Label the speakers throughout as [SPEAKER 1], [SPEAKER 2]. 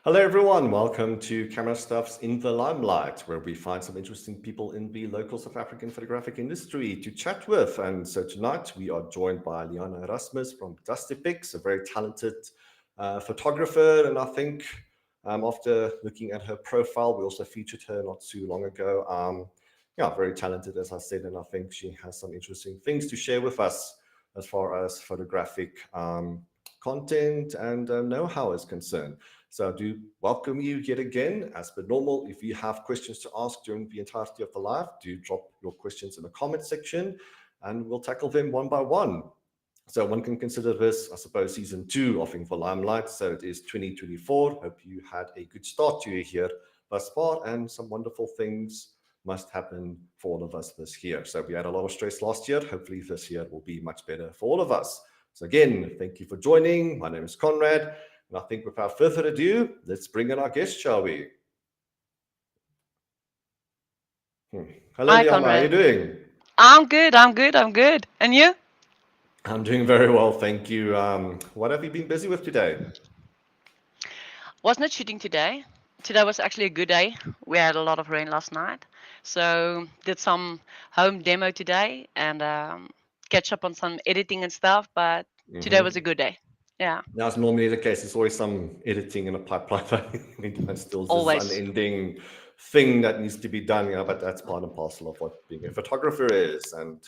[SPEAKER 1] Hello, everyone. Welcome to CameraStuff's In the Limelight, where we find some interesting people in the local South African photographic industry to chat with. And so tonight we are joined by Leana Erasmus from Dusty Pics, a very talented photographer. And I think after looking at her profile, we also featured her not too long ago. Yeah, very talented, as I said, and I think she has some interesting things to share with us as far as photographic content and know-how is concerned. So I do welcome you yet again. As per normal, if you have questions to ask during the entirety of the live, do drop your questions in the comment section and we'll tackle them one by one. So one can consider this, I suppose, season 2 of In the Limelight. So it is 2024. Hope you had a good start to your year thus far, and some wonderful things must happen for all of us this year. So we had a lot of stress last year. Hopefully this year will be much better for all of us. So again, thank you for joining. My name is Conrad. And I think without further ado, let's bring in our guest, shall we? Hello,
[SPEAKER 2] Hi,
[SPEAKER 1] Liana. How are you
[SPEAKER 2] Conrad.
[SPEAKER 1] doing?
[SPEAKER 2] I'm good. And you?
[SPEAKER 1] I'm doing very well, thank you. What have you been busy with today?
[SPEAKER 2] Was not shooting today. Today was actually a good day. We had a lot of rain last night. So did some home demo today and catch up on some editing and stuff. But today was a good day. Yeah,
[SPEAKER 1] That's normally the case. There's always some editing in a pipeline that still this
[SPEAKER 2] always.
[SPEAKER 1] unending thing that needs to be done. Yeah, but that's part and parcel of what being a photographer is. And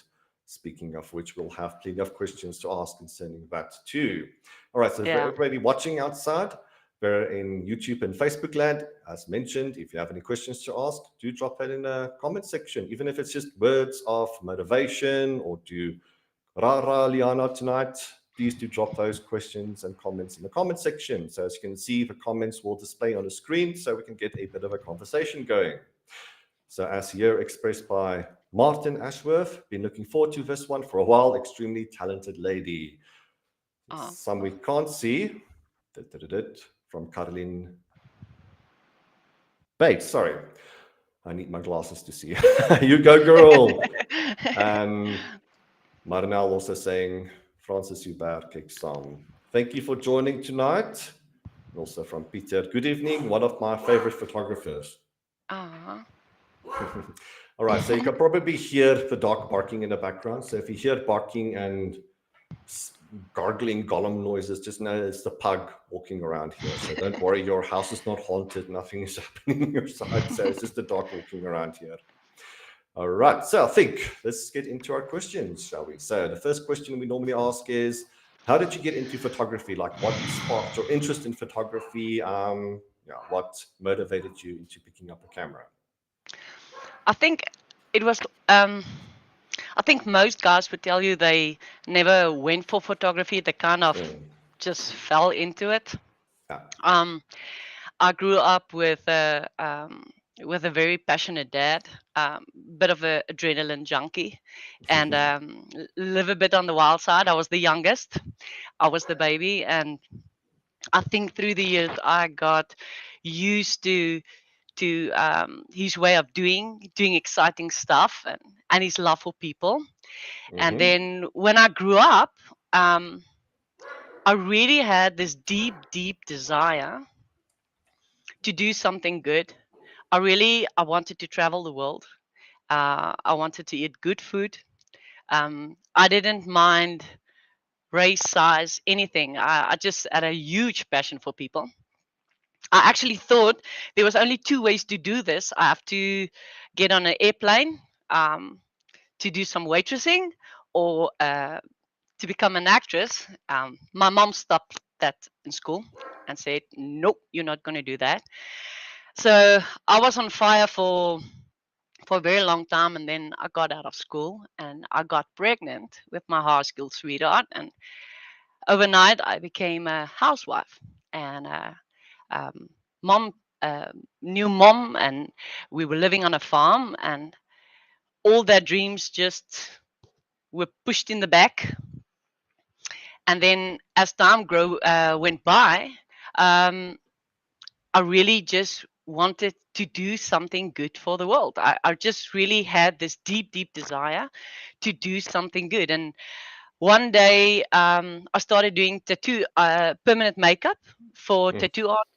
[SPEAKER 1] speaking of which, we'll have plenty of questions to ask concerning that too. All right, so for
[SPEAKER 2] Yeah.
[SPEAKER 1] everybody watching outside, we're in YouTube and Facebook land. As mentioned, if you have any questions to ask, do drop that in the comment section, even if it's just words of motivation or do Rara Liana tonight. Please do drop those questions and comments in the comment section. So as you can see, the comments will display on the screen so we can get a bit of a conversation going. So as here expressed by Martin Ashworth, been looking forward to this one for a while. Extremely talented lady.
[SPEAKER 2] Oh.
[SPEAKER 1] Some we can't see. From Caroline Bates. Sorry, I need my glasses to see. You go, girl. Marnel also saying, Francis Hubert Keksam. Thank you for joining tonight. Also from Peter, good evening, one of my favorite photographers.
[SPEAKER 2] Oh.
[SPEAKER 1] All right, so you can probably hear the dog barking in the background. So if you hear barking and gargling golem noises, just know it's the pug walking around here. So don't worry, your house is not haunted. Nothing is happening on your side. So it's just the dog walking around here. All right, so I think let's get into our questions, shall we? So the first question we normally ask is, how did you get into photography? Like, what sparked your interest in photography? Yeah, what motivated you into picking up a camera?
[SPEAKER 2] I think it was. I think most guys would tell you they never went for photography. They kind of just fell into it.
[SPEAKER 1] Yeah.
[SPEAKER 2] Um, I grew up with a very passionate dad, bit of a adrenaline junkie, and live a bit on the wild side. I was the youngest. I was the baby, and I think through the years I got used to his way of doing exciting stuff and his love for people. And then when I grew up, um, I really had this deep desire to do something good. I wanted to travel the world. I wanted to eat good food. I didn't mind race, size, anything. I just had a huge passion for people. I actually thought there was only two ways to do this. I have to get on an airplane to do some waitressing, or to become an actress. My mom stopped that in school and said, "Nope, you're not going to do that." So I was on fire for a very long time, and then I got out of school and I got pregnant with my high school sweetheart, and overnight I became a housewife and um, mom, new mom, and we were living on a farm, and all their dreams just were pushed in the back. And then as time went by, um, I really just wanted to do something good for the world. I just really had this deep desire to do something good. And one day, I started doing tattoo permanent makeup for tattoo art,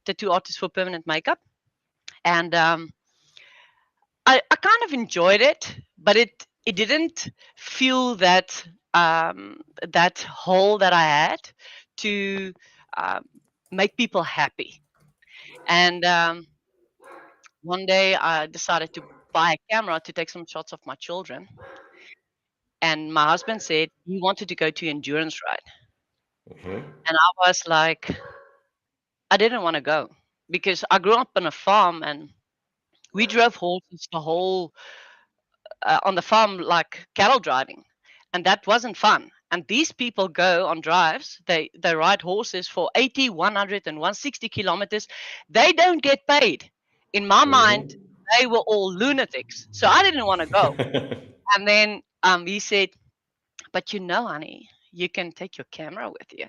[SPEAKER 2] tattoo artist for permanent makeup, and I kind of enjoyed it, but it didn't feel that hole that I had to um, make people happy. And one day I decided to buy a camera to take some shots of my children. And my husband said he wanted to go to endurance ride,
[SPEAKER 1] Mm-hmm.
[SPEAKER 2] and I was like, I didn't want to go because I grew up on a farm and we drove horses the whole on the farm like cattle driving, and that wasn't fun. And these people go on drives, they ride horses for 80, 100, and 160 kilometers. They don't get paid. In my mind, they were all lunatics, so I didn't want to go.
[SPEAKER 1] Mm-hmm.
[SPEAKER 2] And then he said, but honey, you can take your camera with you.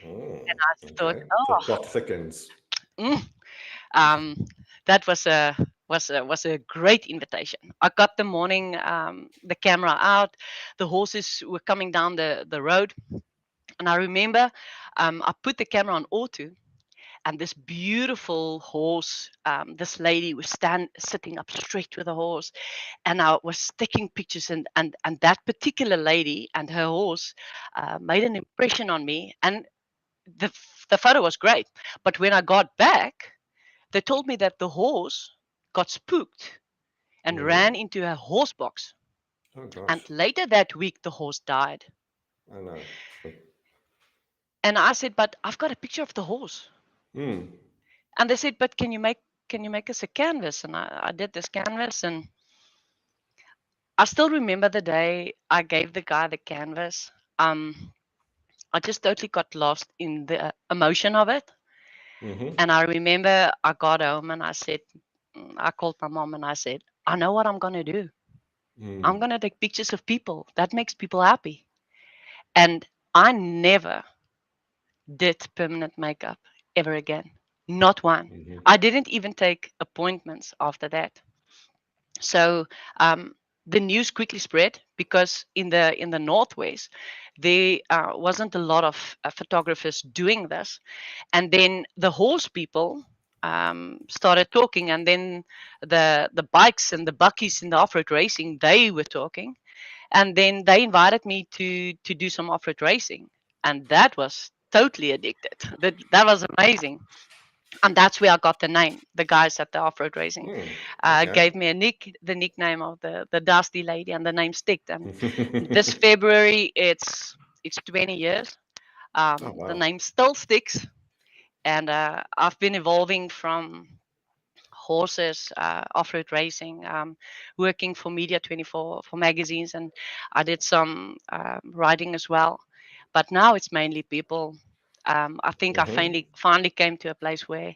[SPEAKER 1] Mm,
[SPEAKER 2] And I thought,
[SPEAKER 1] okay. The
[SPEAKER 2] oh,
[SPEAKER 1] plot thickens.
[SPEAKER 2] mm, um, that was a great invitation. I got the camera out. The horses were coming down the road, and I remember I put the camera on auto, and this beautiful horse, this lady was sitting up straight with the horse, and I was taking pictures, and that particular lady and her horse made an impression on me, and the photo was great. But when I got back, they told me that the horse got spooked and
[SPEAKER 1] Mm-hmm.
[SPEAKER 2] ran into a horse box.
[SPEAKER 1] Oh
[SPEAKER 2] And
[SPEAKER 1] gosh.
[SPEAKER 2] later that week, the horse died.
[SPEAKER 1] I know.
[SPEAKER 2] And I said, but I've got a picture of the horse.
[SPEAKER 1] Mm.
[SPEAKER 2] And they said, but can you make us a canvas? And I did this canvas, and I still remember the day I gave the guy the canvas. I just totally got lost in the emotion of it.
[SPEAKER 1] Mm-hmm.
[SPEAKER 2] And I remember I got home and I called my mom and I said, I know what I'm going to do. I'm
[SPEAKER 1] Mm.
[SPEAKER 2] going to take pictures of people. That makes people happy. And I never did permanent makeup ever again. Not one.
[SPEAKER 1] Mm-hmm.
[SPEAKER 2] I didn't even take appointments after that. So the news quickly spread because in the Northwest there wasn't a lot of photographers doing this, and then the horse people started talking, and then the bikes and the buckies in the off-road racing, they were talking, and then they invited me to do some off-road racing, and that was totally addicted. That was amazing, and that's where I got the name. The guys at the off-road racing
[SPEAKER 1] Mm. Okay.
[SPEAKER 2] gave me the nickname of the Dusty lady, and the name sticked. And this February, it's 20 years.
[SPEAKER 1] Oh
[SPEAKER 2] The
[SPEAKER 1] wow.
[SPEAKER 2] name still sticks, and I've been evolving from horses, off-road racing, working for Media 24 for magazines, and I did some writing as well. But now it's mainly people. I think I
[SPEAKER 1] Mm-hmm.
[SPEAKER 2] finally came to a place where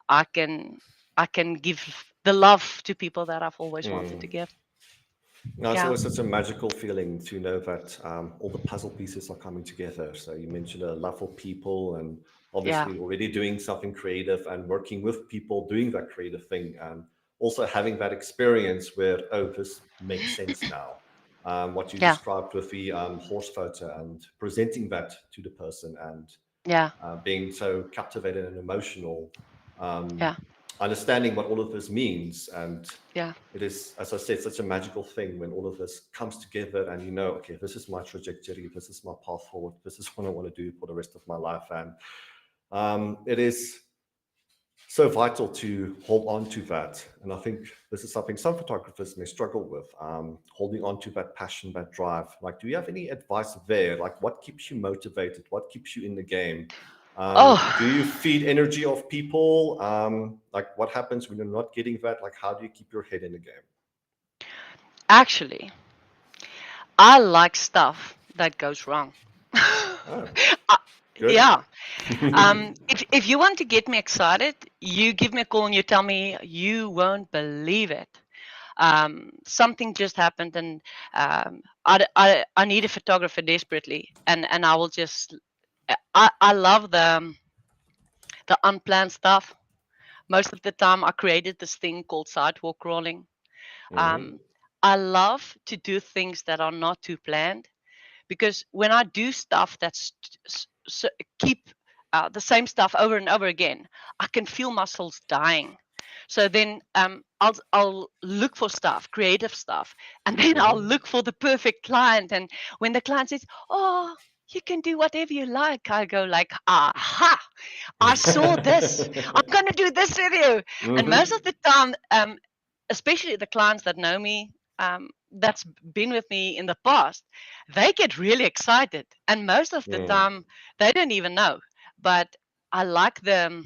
[SPEAKER 2] I can I can give the love to people that I've always wanted to
[SPEAKER 1] Mm.
[SPEAKER 2] give.
[SPEAKER 1] Now, it's
[SPEAKER 2] Yeah,
[SPEAKER 1] always such a magical feeling to know that all the puzzle pieces are coming together. So you mentioned a love for people, and
[SPEAKER 2] yeah,
[SPEAKER 1] obviously already doing something creative and working with people doing that creative thing, and also having that experience where, oh, this makes sense now. What you
[SPEAKER 2] yeah,
[SPEAKER 1] described with the horse photo and presenting that to the person, and
[SPEAKER 2] yeah,
[SPEAKER 1] being so captivated and emotional, um,
[SPEAKER 2] yeah,
[SPEAKER 1] understanding what all of this means. And
[SPEAKER 2] yeah,
[SPEAKER 1] it is, as I said, such a magical thing when all of this comes together and okay, this is my trajectory, this is my path forward, this is what I want to do for the rest of my life. And it is so vital to hold on to that. And I think this is something some photographers may struggle with, holding on to that passion, that drive. Like, do you have any advice there? Like, what keeps you motivated? What keeps you in the game? Do you
[SPEAKER 2] Oh,
[SPEAKER 1] feed energy of people? Like, what happens when you're not getting that? Like, how do you keep your head in the game?
[SPEAKER 2] actually, I like stuff that goes wrong.
[SPEAKER 1] Oh,
[SPEAKER 2] Uh,
[SPEAKER 1] good.
[SPEAKER 2] yeah. If you want to get me excited, you give me a call and you tell me you won't believe it. Something just happened, and I need a photographer desperately, and I will just I love the unplanned stuff. Most of the time, I created this thing called sidewalk crawling.
[SPEAKER 1] Hmm.
[SPEAKER 2] Um, I love to do things that are not too planned, because when I do stuff that's keep the same stuff over and over again, I can feel muscles dying. So then I'll look for stuff, creative stuff, and then I'll
[SPEAKER 1] Mm-hmm.
[SPEAKER 2] look for the perfect client. And when the client says, "Oh, you can do whatever you like," I go like, "Aha! I saw this. I'm gonna do this video." And most
[SPEAKER 1] Mm-hmm.
[SPEAKER 2] of the time, especially the clients that know me, that's been with me in the past, they get really excited, and most of the
[SPEAKER 1] Mm.
[SPEAKER 2] time they don't even know. But I like the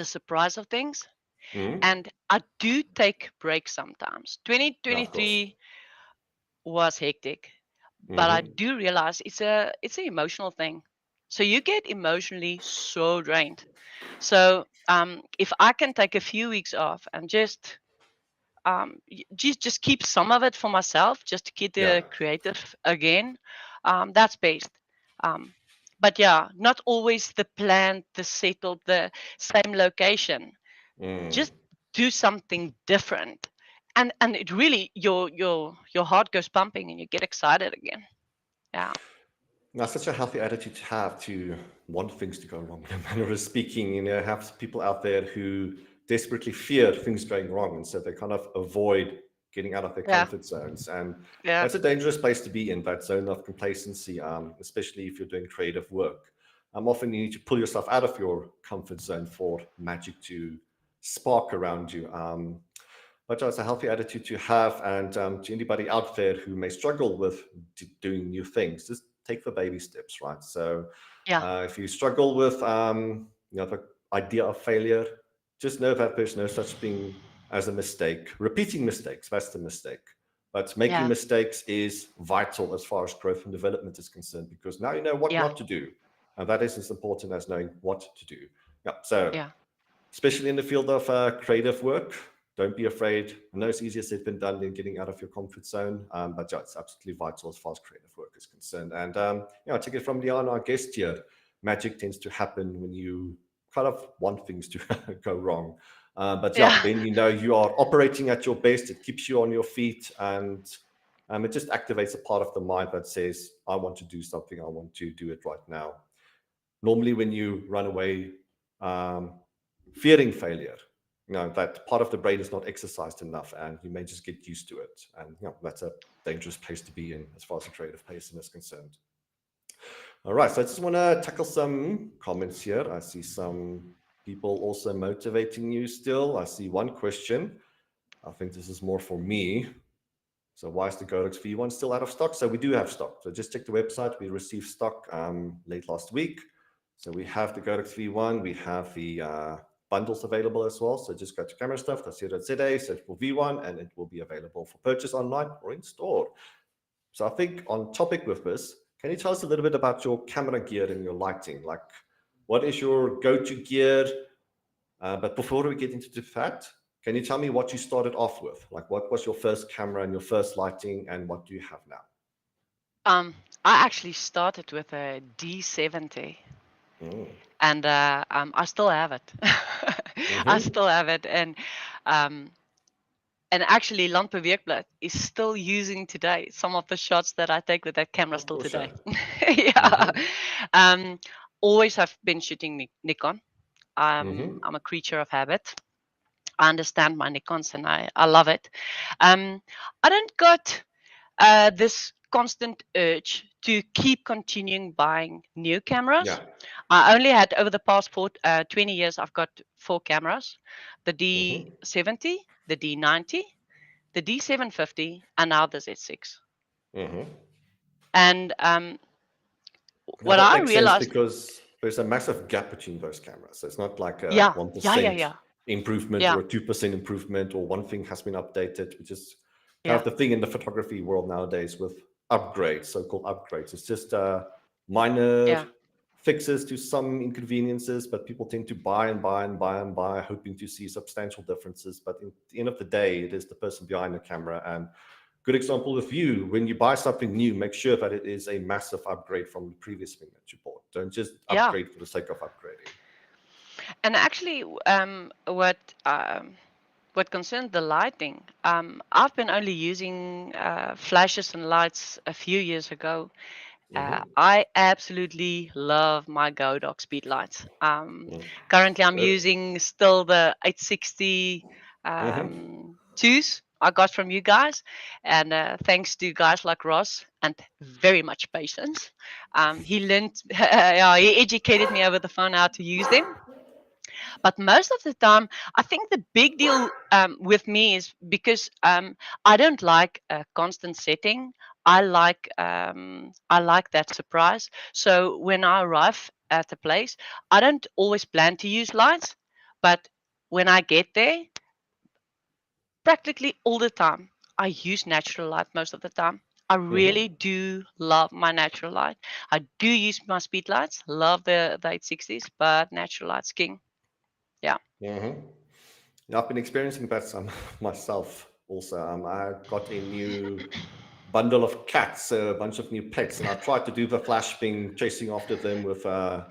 [SPEAKER 2] surprise of things,
[SPEAKER 1] Mm.
[SPEAKER 2] and I do take breaks sometimes.
[SPEAKER 1] No, of course.
[SPEAKER 2] 2023 was hectic, but I
[SPEAKER 1] Mm-hmm.
[SPEAKER 2] do realize it's an emotional thing. So you get emotionally so drained. So if I can take a few weeks off and just keep some of it for myself, just to keep
[SPEAKER 1] Yeah.
[SPEAKER 2] the creative again, that's best. Um, but yeah, not always the planned, the settled, the same location.
[SPEAKER 1] Mm.
[SPEAKER 2] Just do something different, and it really your heart goes pumping and you get excited again. Yeah,
[SPEAKER 1] Now, such a healthy attitude to have, to want things to go wrong, in a manner of speaking. Have people out there who desperately fear things going wrong, and so they kind of avoid getting out of their
[SPEAKER 2] yeah,
[SPEAKER 1] comfort zones. And
[SPEAKER 2] yeah,
[SPEAKER 1] that's a dangerous place to be in, that zone of complacency, especially if you're doing creative work. Often you need to pull yourself out of your comfort zone for magic to spark around you. But it's a healthy attitude to have. And to anybody out there who may struggle with doing new things, just take the baby steps, right? So
[SPEAKER 2] yeah,
[SPEAKER 1] if you struggle with the idea of failure, just know that there's no such thing as a mistake. Repeating mistakes, that's the mistake. But making
[SPEAKER 2] yeah,
[SPEAKER 1] mistakes is vital as far as growth and development is concerned, because now you know what
[SPEAKER 2] yeah,
[SPEAKER 1] not to do. And that is as important as knowing what to do. Yeah. So
[SPEAKER 2] yeah,
[SPEAKER 1] especially in the field of creative work, don't be afraid. I know it's easier said than done in getting out of your comfort zone, but yeah, it's absolutely vital as far as creative work is concerned. And take it from Leana, our guest here. Magic tends to happen when you kind of want things to go wrong. But yeah,
[SPEAKER 2] yeah,
[SPEAKER 1] then you are operating at your best. It keeps you on your feet, and it just activates a part of the mind that says, "I want to do something. I want to do it right now." Normally, when you run away, um, fearing failure, that part of the brain is not exercised enough, and you may just get used to it. And that's a dangerous place to be in as far as a creative person is concerned. All right, so I just want to tackle some comments here. I see some people also motivating you still. I see one question. I think this is more for me. So why is the Godox V1 still out of stock? So we do have stock. So just check the website. We received stock late last week. So we have the Godox V1. We have the bundles available as well. So just go to CameraStuff.co.za, search for V1, and it will be available for purchase online or in store. So I think on topic with this, can you tell us a little bit about your camera gear and your lighting? Like, what is your go-to gear? But before we get into that, can you tell me what you started off with? Like, what was your first camera and your first lighting, and what do you have now?
[SPEAKER 2] I actually started with a D70,
[SPEAKER 1] Mm.
[SPEAKER 2] and I still have it. I
[SPEAKER 1] Mm-hmm.
[SPEAKER 2] still have it, um, and actually, Lampe Weekblad is still using today some of the shots that I take with that camera
[SPEAKER 1] Of
[SPEAKER 2] still
[SPEAKER 1] course, yeah.
[SPEAKER 2] today. Yeah.
[SPEAKER 1] Mm-hmm.
[SPEAKER 2] Um, always have been shooting Nikon.
[SPEAKER 1] Mm-hmm.
[SPEAKER 2] I'm a creature of habit. I understand my Nikons and I love it. Um, I don't got this constant urge to keep continuing buying new
[SPEAKER 1] Yeah.
[SPEAKER 2] cameras. I only had over the past 20 years, I've got 4 cameras: the
[SPEAKER 1] Mm-hmm.
[SPEAKER 2] D70, the D90, the D750, and now the Z6.
[SPEAKER 1] Mm-hmm.
[SPEAKER 2] And
[SPEAKER 1] Now
[SPEAKER 2] what
[SPEAKER 1] that
[SPEAKER 2] I
[SPEAKER 1] makes sense
[SPEAKER 2] realized,
[SPEAKER 1] because there's a massive gap between those cameras. So it's not like a
[SPEAKER 2] yeah, yeah, yeah,
[SPEAKER 1] 1%
[SPEAKER 2] yeah,
[SPEAKER 1] improvement
[SPEAKER 2] yeah,
[SPEAKER 1] or a 2% improvement or one thing has been updated, which is kind
[SPEAKER 2] yeah,
[SPEAKER 1] of the thing in the photography world nowadays with upgrades, so-called upgrades. It's just minor
[SPEAKER 2] yeah,
[SPEAKER 1] fixes to some inconveniences, but people tend to buy and buy and buy and buy, hoping to see substantial differences. But at the end of the day, it is the person behind the camera. And good example with you, when you buy something new, make sure that it is a massive upgrade from the previous thing that you bought. Don't just
[SPEAKER 2] yeah.
[SPEAKER 1] upgrade for the sake of upgrading.
[SPEAKER 2] And actually, what concerns the lighting, I've been only using flashes and lights a few years ago,
[SPEAKER 1] Mm-hmm.
[SPEAKER 2] I absolutely love my Godok speedlights. Currently, I'm using still the 860
[SPEAKER 1] Mm-hmm.
[SPEAKER 2] twos I got from you guys, and thanks to guys like Ross and very much patience, he learned, yeah, he educated me over the phone how to use them. But most of the time, I think the big deal with me is because I don't like a constant setting. I like that surprise. So when I arrive at a place, I don't always plan to use lights, but when I get there, practically all the time, I use natural light most of the time. I really
[SPEAKER 1] Mm-hmm.
[SPEAKER 2] do love my natural light. I do use my speed lights, love the 860s, but natural light's king. Yeah.
[SPEAKER 1] Mm-hmm. Yeah, I've been experiencing that some myself also. I got a new bundle of cats, a bunch of new pets, and I tried to do the flash thing, chasing after them with the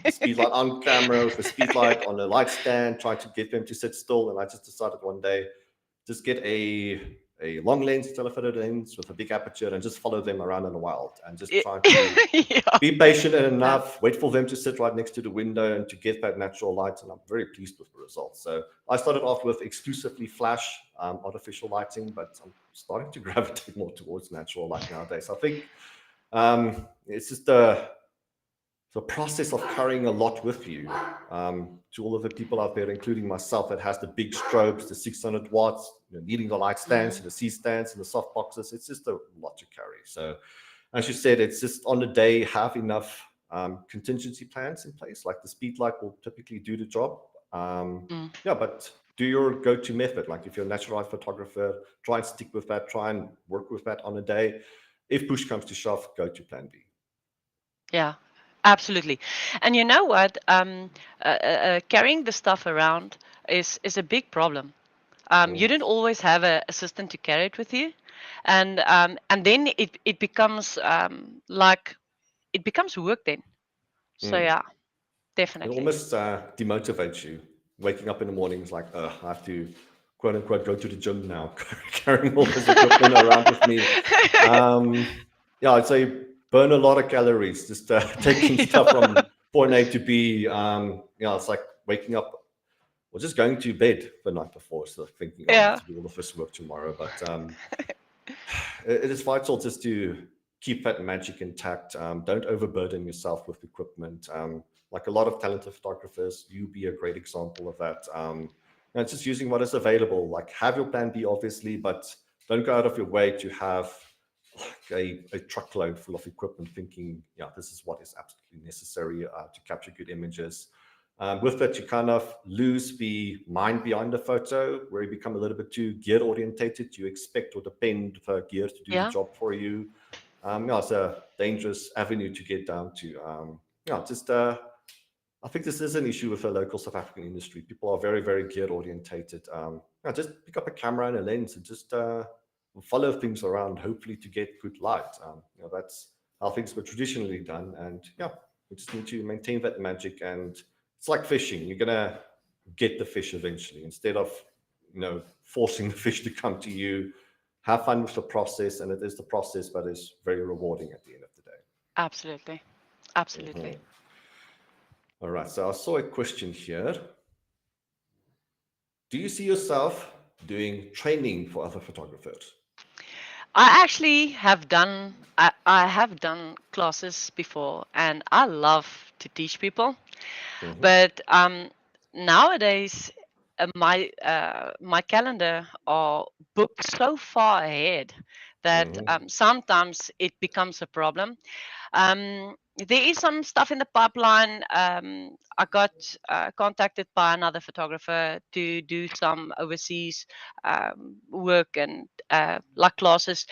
[SPEAKER 1] speed light on camera, with the speed light on a light stand, trying to get them to sit still. And I just decided one day, just get a long lens telephoto lens with a big aperture and just follow them around in the wild and just try to
[SPEAKER 2] Yeah.
[SPEAKER 1] be patient
[SPEAKER 2] Yeah.
[SPEAKER 1] enough, wait for them to sit right next to the window and to get that natural light. And I'm very pleased with the results. So I started off with exclusively flash artificial lighting, but I'm starting to gravitate more towards natural light nowadays. I think it's just the process of carrying a lot with you. To all of the people out there, including myself, that has the big strobes, the 600 watts, needing the light stands
[SPEAKER 2] Mhm.
[SPEAKER 1] and the C stands and the soft boxes. It's just a lot to carry. So as you said, it's just on the day, have enough contingency plans in place. Like the speed light will typically do the job.
[SPEAKER 2] Mm.
[SPEAKER 1] Yeah, but do your go-to method. Like if you're a natural light photographer, try and stick with that. Try and work with that on a day. If push comes to shove, go to plan B.
[SPEAKER 2] Yeah, absolutely. And you know what? Carrying the stuff around is a big problem. You
[SPEAKER 1] Mm,
[SPEAKER 2] don't always have an assistant to carry it with you, and then it becomes like it becomes work then. So
[SPEAKER 1] mm.
[SPEAKER 2] yeah,
[SPEAKER 1] It
[SPEAKER 2] definitely.
[SPEAKER 1] almost demotivates you. Waking up in the morning is like, I have to quote unquote go to the gym now, carrying all this equipment around with me. Yeah, I'd say burn a lot of calories just taking stuff
[SPEAKER 2] Yeah.
[SPEAKER 1] from point A to B. Yeah, it's like waking up or just going to bed the night before, so thinking, oh, I have
[SPEAKER 2] Yeah.
[SPEAKER 1] to do all of this work tomorrow. But it is vital just to keep that magic intact. Don't overburden yourself with equipment. Like a lot of talented photographers, you be a great example of that. And just using what is available. Like have your plan B, obviously, but don't go out of your way to have like a truckload full of equipment thinking, yeah, this is what is absolutely necessary to capture good images. With that, you kind of lose the mind behind the photo, where you become a little bit too gear orientated. You expect or depend for gear to do the
[SPEAKER 2] Yeah.
[SPEAKER 1] job for you. Yeah, it's a dangerous avenue to get down to. Yeah, just I think this is an issue with the local South African industry. People are very, very gear orientated. Yeah, just pick up a camera and a lens and just follow things around, hopefully to get good light. That's how things were traditionally done. And yeah, we just need to maintain that magic. And it's like fishing. You're gonna get the fish eventually instead of forcing the fish to come to you. Have fun with the process, and it is the process, but it's very rewarding at the end of the day.
[SPEAKER 2] Absolutely. Absolutely.
[SPEAKER 1] Mhm. All right. So I saw a question here. Do you see yourself doing training for other photographers?
[SPEAKER 2] I actually have done I have done classes before and I love to teach people.
[SPEAKER 1] Hmm.
[SPEAKER 2] But nowadays, my calendar are booked so far ahead that
[SPEAKER 1] Hmm.
[SPEAKER 2] sometimes it becomes a problem. There is some stuff in the pipeline. I got contacted by another photographer to do some overseas work and like classes.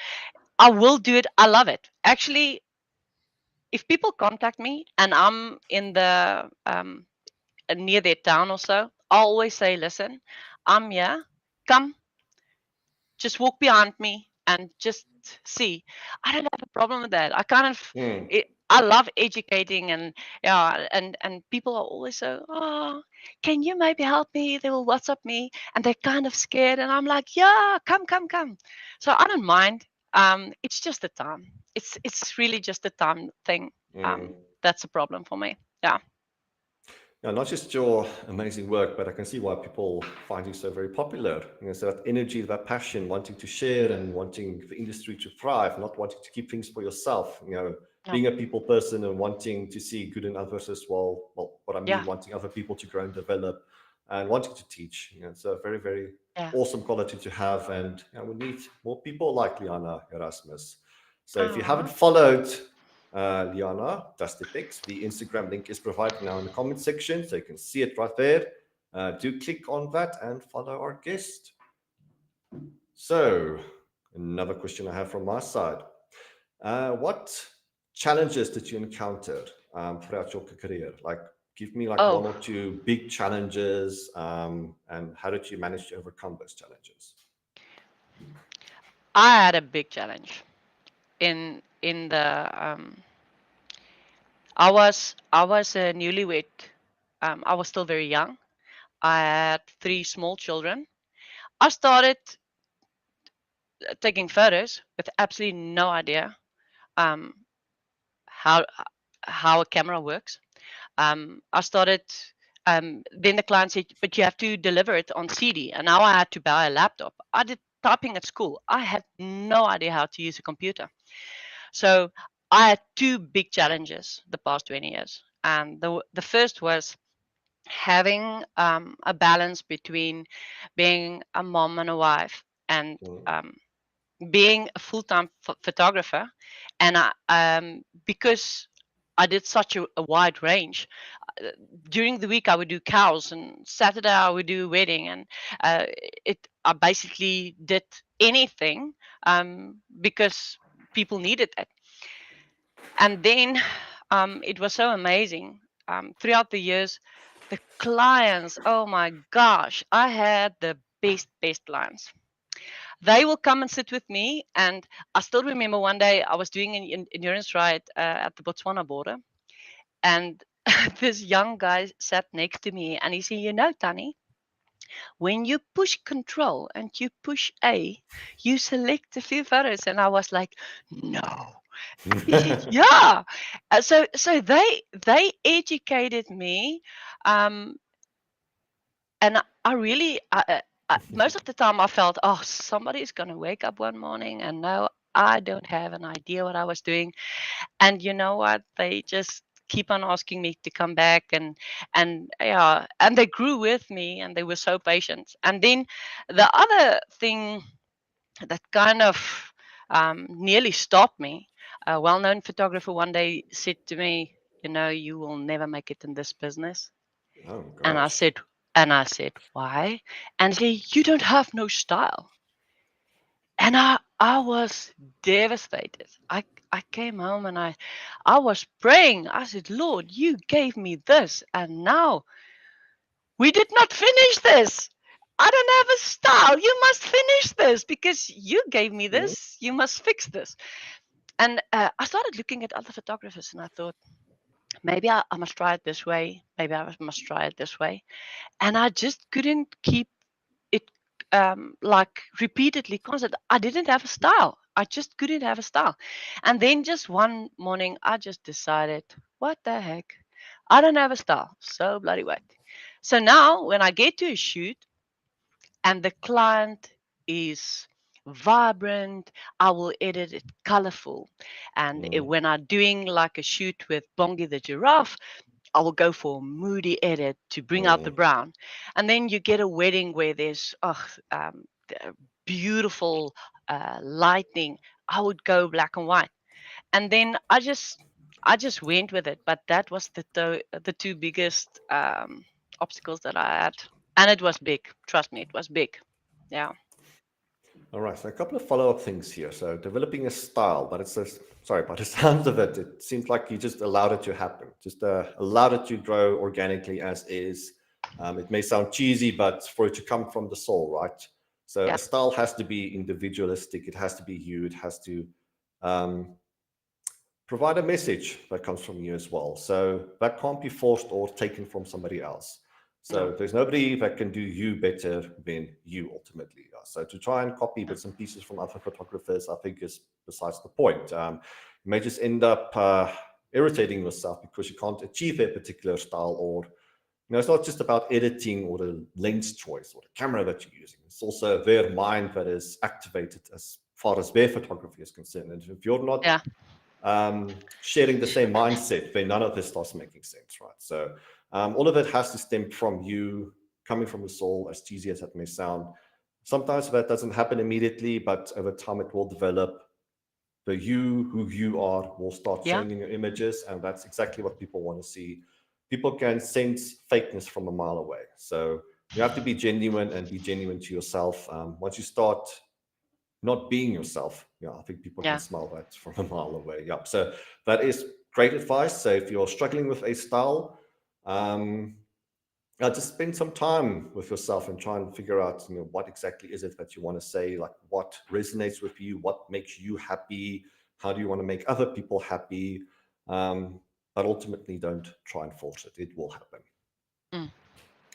[SPEAKER 2] I will do it. I love it. Actually, if people contact me and I'm in the near their town or so, I always say, listen, I'm here. Come, just walk behind me and just see. I don't have a problem with that. I kind of,
[SPEAKER 1] Mm.
[SPEAKER 2] I love educating and yeah, and people are always so, oh, can you maybe help me? They will WhatsApp me and they're kind of scared, and I'm like, yeah, come, come, come. So I don't mind. It's just the time. It's really just the time thing.
[SPEAKER 1] Mm.
[SPEAKER 2] That's a problem for me. Yeah.
[SPEAKER 1] Yeah, not just your amazing work, but I can see why people find you so very popular. So that energy, that passion, wanting to share and wanting the industry to thrive, not wanting to keep things for yourself.
[SPEAKER 2] Yeah.
[SPEAKER 1] Being a people person and wanting to see good in others as well. Well, what I
[SPEAKER 2] Yeah.
[SPEAKER 1] mean, wanting other people to grow and develop, and wanting to teach. It's a very, very
[SPEAKER 2] Yeah.
[SPEAKER 1] awesome quality to have, and we need more people like Leana Erasmus. So if you haven't
[SPEAKER 2] Oh.
[SPEAKER 1] followed Leana, Dusty Pics. The Instagram link is provided now in the comment section, so you can see it right there. Do click on that and follow our guest. So, another question I have from my side. What challenges did you encounter throughout your career? Like, give me like one
[SPEAKER 2] Oh,
[SPEAKER 1] or two big challenges, and how did you manage to overcome those challenges?
[SPEAKER 2] I had a big challenge in the I was a newlywed. I was still very young. I had three small children. I started taking photos with absolutely no idea um, how how a camera works. I started. Then the client said, "But you have to deliver it on CD." And now I had to buy a laptop. I did typing at school. I had no idea how to use a computer. So I had two big challenges the past 20 years. And the first was having a balance between being a mom and a wife and
[SPEAKER 1] Mm,
[SPEAKER 2] being a full-time photographer. And because I did such a wide range, uh, during the week I would do cows, and Saturday I would do a wedding, and uh, I basically did anything because people needed it. And then it was so amazing. Throughout the years, the clients, oh my gosh, I had the best clients. They will come and sit with me. And I still remember one day I was doing an endurance ride at the Botswana border. And this young guy sat next to me and he said, Tanny, when you push control and you push A, you select a few photos. And I was like, no. Yeah. So they educated me, um, and I really most of the time I felt, oh, somebody's gonna wake up one morning and no, I don't have an idea what I was doing. And you know what? They just keep on asking me to come back, and yeah, and they grew with me and they were so patient. And then the other thing that kind of nearly stopped me. A well-known photographer one day said to me, you will never make it in this business.
[SPEAKER 1] oh
[SPEAKER 2] And I
[SPEAKER 1] gosh.
[SPEAKER 2] said, why? And he said, you don't have no style. And I was devastated. I came home and I was praying. I said, Lord, you gave me this, and now we did not finish this. I don't have a style. You must finish this because you gave me
[SPEAKER 1] Mm,
[SPEAKER 2] this. You must fix this. And I started looking at other photographers and I thought, maybe I must try it this way. Maybe I must try it this way. And I just couldn't keep it like repeatedly constant. I didn't have a style. I just couldn't have a style. And then just one morning, I just decided, what the heck? I don't have a style. So bloody what? So now when I get to a shoot, and the client is vibrant, I will edit it colorful. And
[SPEAKER 1] mm,
[SPEAKER 2] when I'm doing like a shoot with Bongi the giraffe, I will go for a moody edit to bring out the
[SPEAKER 1] mm.
[SPEAKER 2] brown. And then you get a wedding where there's beautiful lighting. I would go black and white. And then I just went with it. But that was the two biggest obstacles that I had. And it was big. Trust me, it was big. Yeah.
[SPEAKER 1] All right, so a couple of follow-up things here. So developing a style, but it's sorry, by the sounds of it, it seems like you just allowed it to happen, just allowed it to grow organically as is. It may sound cheesy, but for it to come from the soul, right? So
[SPEAKER 2] Yeah.
[SPEAKER 1] a style has to be individualistic. It has to be you. It has to um, provide a message that comes from you as well. So that can't be forced or taken from somebody else. So
[SPEAKER 2] No.
[SPEAKER 1] there's nobody that can do you better than you ultimately. So to try and copy bits and pieces from other photographers, I think is besides the point. You may just end up irritating yourself because you can't achieve their particular style, or it's not just about editing or the lens choice or the camera that you're using. It's also their mind that is activated as far as their photography is concerned. And if you're not
[SPEAKER 2] Yeah.
[SPEAKER 1] sharing the same mindset, then none of this starts making sense, right? So all of it has to stem from you, coming from the soul, as cheesy as that may sound. Sometimes that doesn't happen immediately, but over time it will develop. The you who you are will start
[SPEAKER 2] Yeah.
[SPEAKER 1] showing in your images, and that's exactly what people want to see. People can sense fakeness from a mile away. So you have to be genuine and be genuine to yourself. Once you start not being yourself, yeah, I think people can
[SPEAKER 2] Yeah.
[SPEAKER 1] smell that from a mile away. Yep. So that is great advice. So if you're struggling with a style, um, just spend some time with yourself and try and figure out, what exactly is it that you want to say, like what resonates with you, what makes you happy, how do you want to make other people happy, but ultimately don't try and force it. It will happen.
[SPEAKER 2] Mm.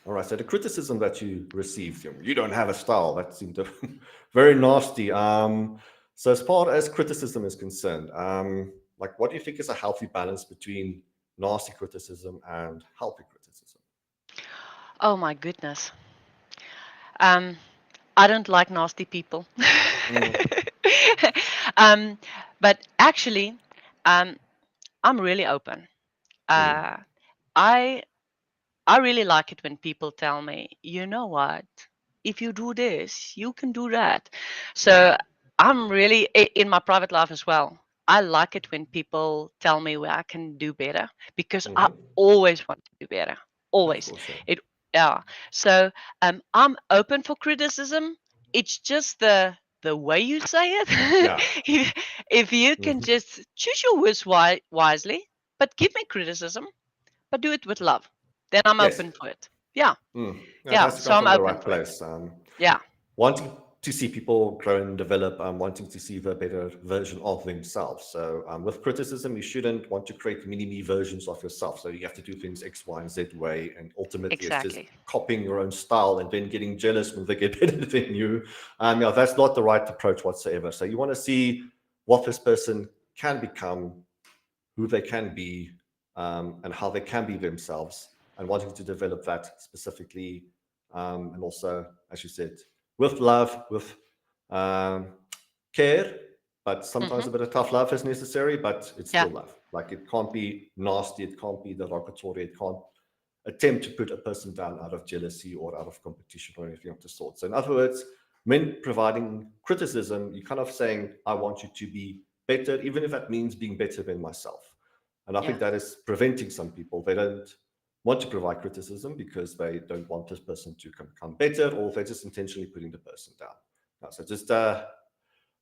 [SPEAKER 1] All right. So the criticism that you received, you don't have a style. That seemed very nasty. So as far as criticism is concerned, like what do you think is a healthy balance between nasty criticism and healthy criticism?
[SPEAKER 2] Oh my goodness. Um, I don't like nasty people.
[SPEAKER 1] Mm,
[SPEAKER 2] um, but actually, um, I'm really open.
[SPEAKER 1] mm,
[SPEAKER 2] Uh, I I really like it when people tell me, you know what, if you do this, you can do that.
[SPEAKER 1] mm,
[SPEAKER 2] So I'm really in my private life as well. I like it when people tell me where I can do better because I
[SPEAKER 1] mhm.
[SPEAKER 2] always want to do better.
[SPEAKER 1] Of
[SPEAKER 2] Always.
[SPEAKER 1] course, yeah.
[SPEAKER 2] It yeah. So I'm open for criticism. It's just the way you say it.
[SPEAKER 1] Yeah.
[SPEAKER 2] if, if you can
[SPEAKER 1] Mhm.
[SPEAKER 2] just choose your words wisely, but give me criticism, but do it with love, then I'm
[SPEAKER 1] Yes.
[SPEAKER 2] open for it. Yeah,
[SPEAKER 1] Yeah, it
[SPEAKER 2] yeah.
[SPEAKER 1] has to
[SPEAKER 2] So
[SPEAKER 1] come
[SPEAKER 2] I'm
[SPEAKER 1] from the
[SPEAKER 2] open
[SPEAKER 1] right
[SPEAKER 2] for it.
[SPEAKER 1] place.
[SPEAKER 2] Yeah,
[SPEAKER 1] Wanting to see people grow and develop, wanting to see the better version of themselves. So with criticism, you shouldn't want to create mini me versions of yourself. So you have to do things X, Y, and Z way, and ultimately it's just
[SPEAKER 2] exactly.
[SPEAKER 1] copying your own style and then getting jealous when they get better than you. Yeah, that's not the right approach whatsoever. So you want to see what this person can become, who they can be, and how they can be themselves, and wanting to develop that specifically, and also, as you said, with love, with um, care, but sometimes
[SPEAKER 2] Hmm.
[SPEAKER 1] a bit of tough love is necessary, but it's
[SPEAKER 2] Yeah,
[SPEAKER 1] still love. Like it can't be nasty, it can't be derogatory, it can't attempt to put a person down out of jealousy or out of competition or anything of the sort. So, in other words, when providing criticism, you're kind of saying, I want you to be better, even if that means being better than myself. And I
[SPEAKER 2] yeah,
[SPEAKER 1] think that is preventing some people. They don't want to provide criticism because they don't want this person to become better, or they're just intentionally putting the person down. So just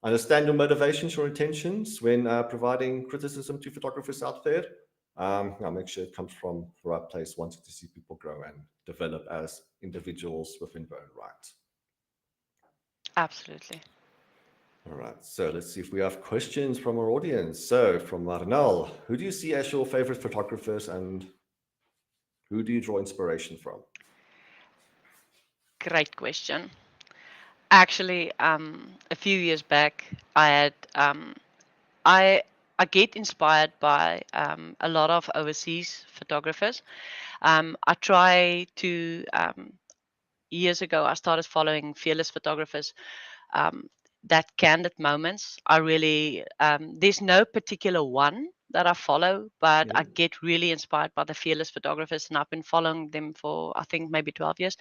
[SPEAKER 1] understand your motivations, your intentions when providing criticism to photographers out there. Make sure it comes from the right place, wanting to see people grow and develop as individuals within their own right.
[SPEAKER 2] absolutely.
[SPEAKER 1] All right, so let's see if we have questions from our audience. So, from Marnell, who do you see as your favorite photographers and who do you draw inspiration from?
[SPEAKER 2] Great question. Actually, a few years back, I had I I get inspired by a lot of overseas photographers. I try to years ago I started following fearless photographers, um, that candid moments. I really there's no particular one that I follow, but I
[SPEAKER 1] Mhm.
[SPEAKER 2] get really inspired by the fearless photographers, and I've been following them for I think maybe 12 years.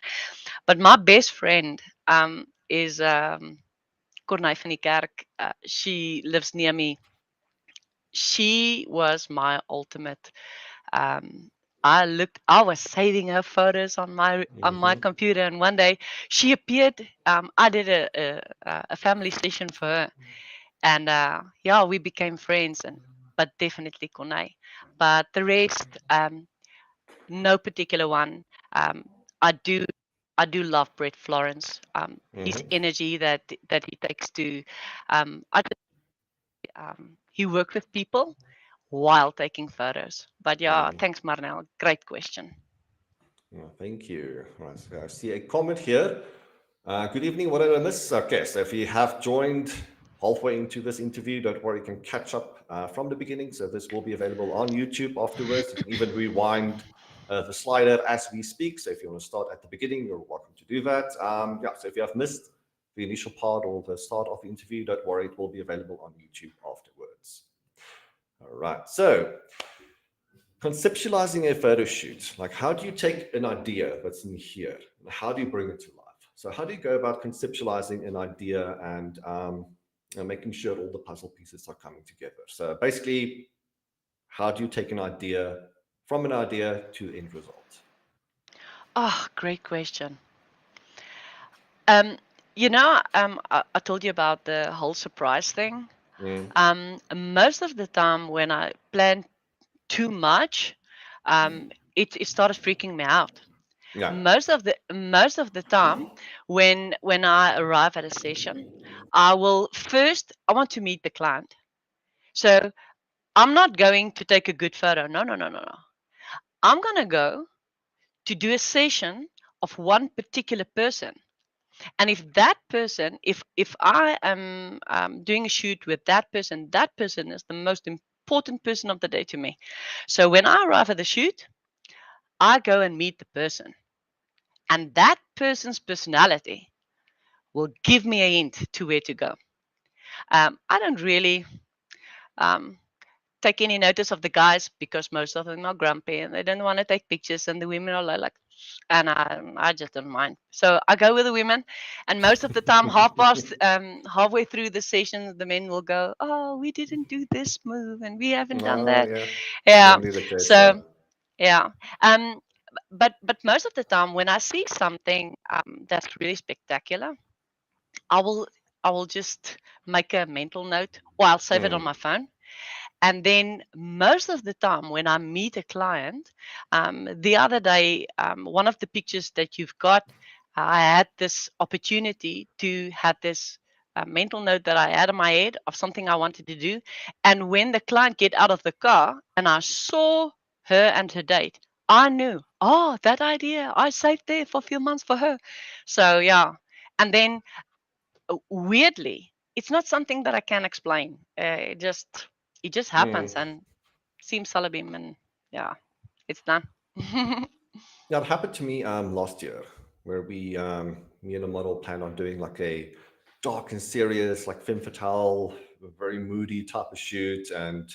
[SPEAKER 2] But my best friend is Cornay van die Kerk. She lives near me. She was my ultimate. Um, I was saving her photos on my
[SPEAKER 1] Mhm.
[SPEAKER 2] computer, and one day she appeared. I did a family session for her, and yeah, we became friends. And but definitely Cornay. But the rest, no particular one. I do I do love Brett Florence. His
[SPEAKER 1] Mhm.
[SPEAKER 2] energy that he takes to, I just, he worked with people while taking photos. But yeah,
[SPEAKER 1] Mhm.
[SPEAKER 2] thanks, Marnell. Great question.
[SPEAKER 1] Thank you. Right, so I see a comment here. Good evening. What did I miss? Okay, so if you have joined halfway into this interview, don't worry, you can catch up from the beginning. So this will be available on YouTube afterwards. You can even rewind the slider as we speak. So if you want to start at the beginning, you're welcome to do that. Yeah, so if you have missed the initial part or the start of the interview, don't worry, it will be available on YouTube afterwards. All right. So conceptualizing a photo shoot, like how do you take an idea that's in here and how do you bring it to life? So how do you go about conceptualizing an idea and making sure all the puzzle pieces are coming together? So basically, how do you take an idea from an idea to end result?
[SPEAKER 2] Oh, great question. Um, I told you about the whole surprise thing.
[SPEAKER 1] Mm,
[SPEAKER 2] Most of the time when I plan too much, it started freaking me out.
[SPEAKER 1] yeah.
[SPEAKER 2] Most of the time when I arrive at a session, I want to meet the client. So I'm not going to take a good photo. No, no, no, no, no. I'm gonna go to do a session of one particular person. And if I am doing a shoot with that person is the most important person of the day to me. So when I arrive at the shoot, I go and meet the person, and that person's personality will give me a hint to where to go. I don't really um, take any notice of the guys because most of them are grumpy and they don't want to take pictures, and the women are like, and I just don't mind. So I go with the women, and most of the time, halfway through the session, the men will go, "Oh, we didn't do this move, and we haven't done
[SPEAKER 1] Oh,
[SPEAKER 2] that."
[SPEAKER 1] yeah.
[SPEAKER 2] Yeah.
[SPEAKER 1] Normally the case, yeah.
[SPEAKER 2] So yeah. Um, but most of the time, when I see something that's really spectacular, I will I will just make a mental note, or I'll save it on
[SPEAKER 1] Mm,
[SPEAKER 2] my phone. And then most of the time, when I meet a client, the other day, one of the pictures that you've got, I had this opportunity to have this mental note that I had in my head of something I wanted to do. And when the client get out of the car and I saw her and her date, I knew, oh, that idea I saved there for a few months for her. So yeah, and then weirdly, it's not something that I can explain. It just happens
[SPEAKER 1] mm.
[SPEAKER 2] and seems salabim, and yeah, it's done.
[SPEAKER 1] Yeah, it happened to me last year where me and a model planned on doing like a dark and serious, like femme fatale, very moody type of shoot, and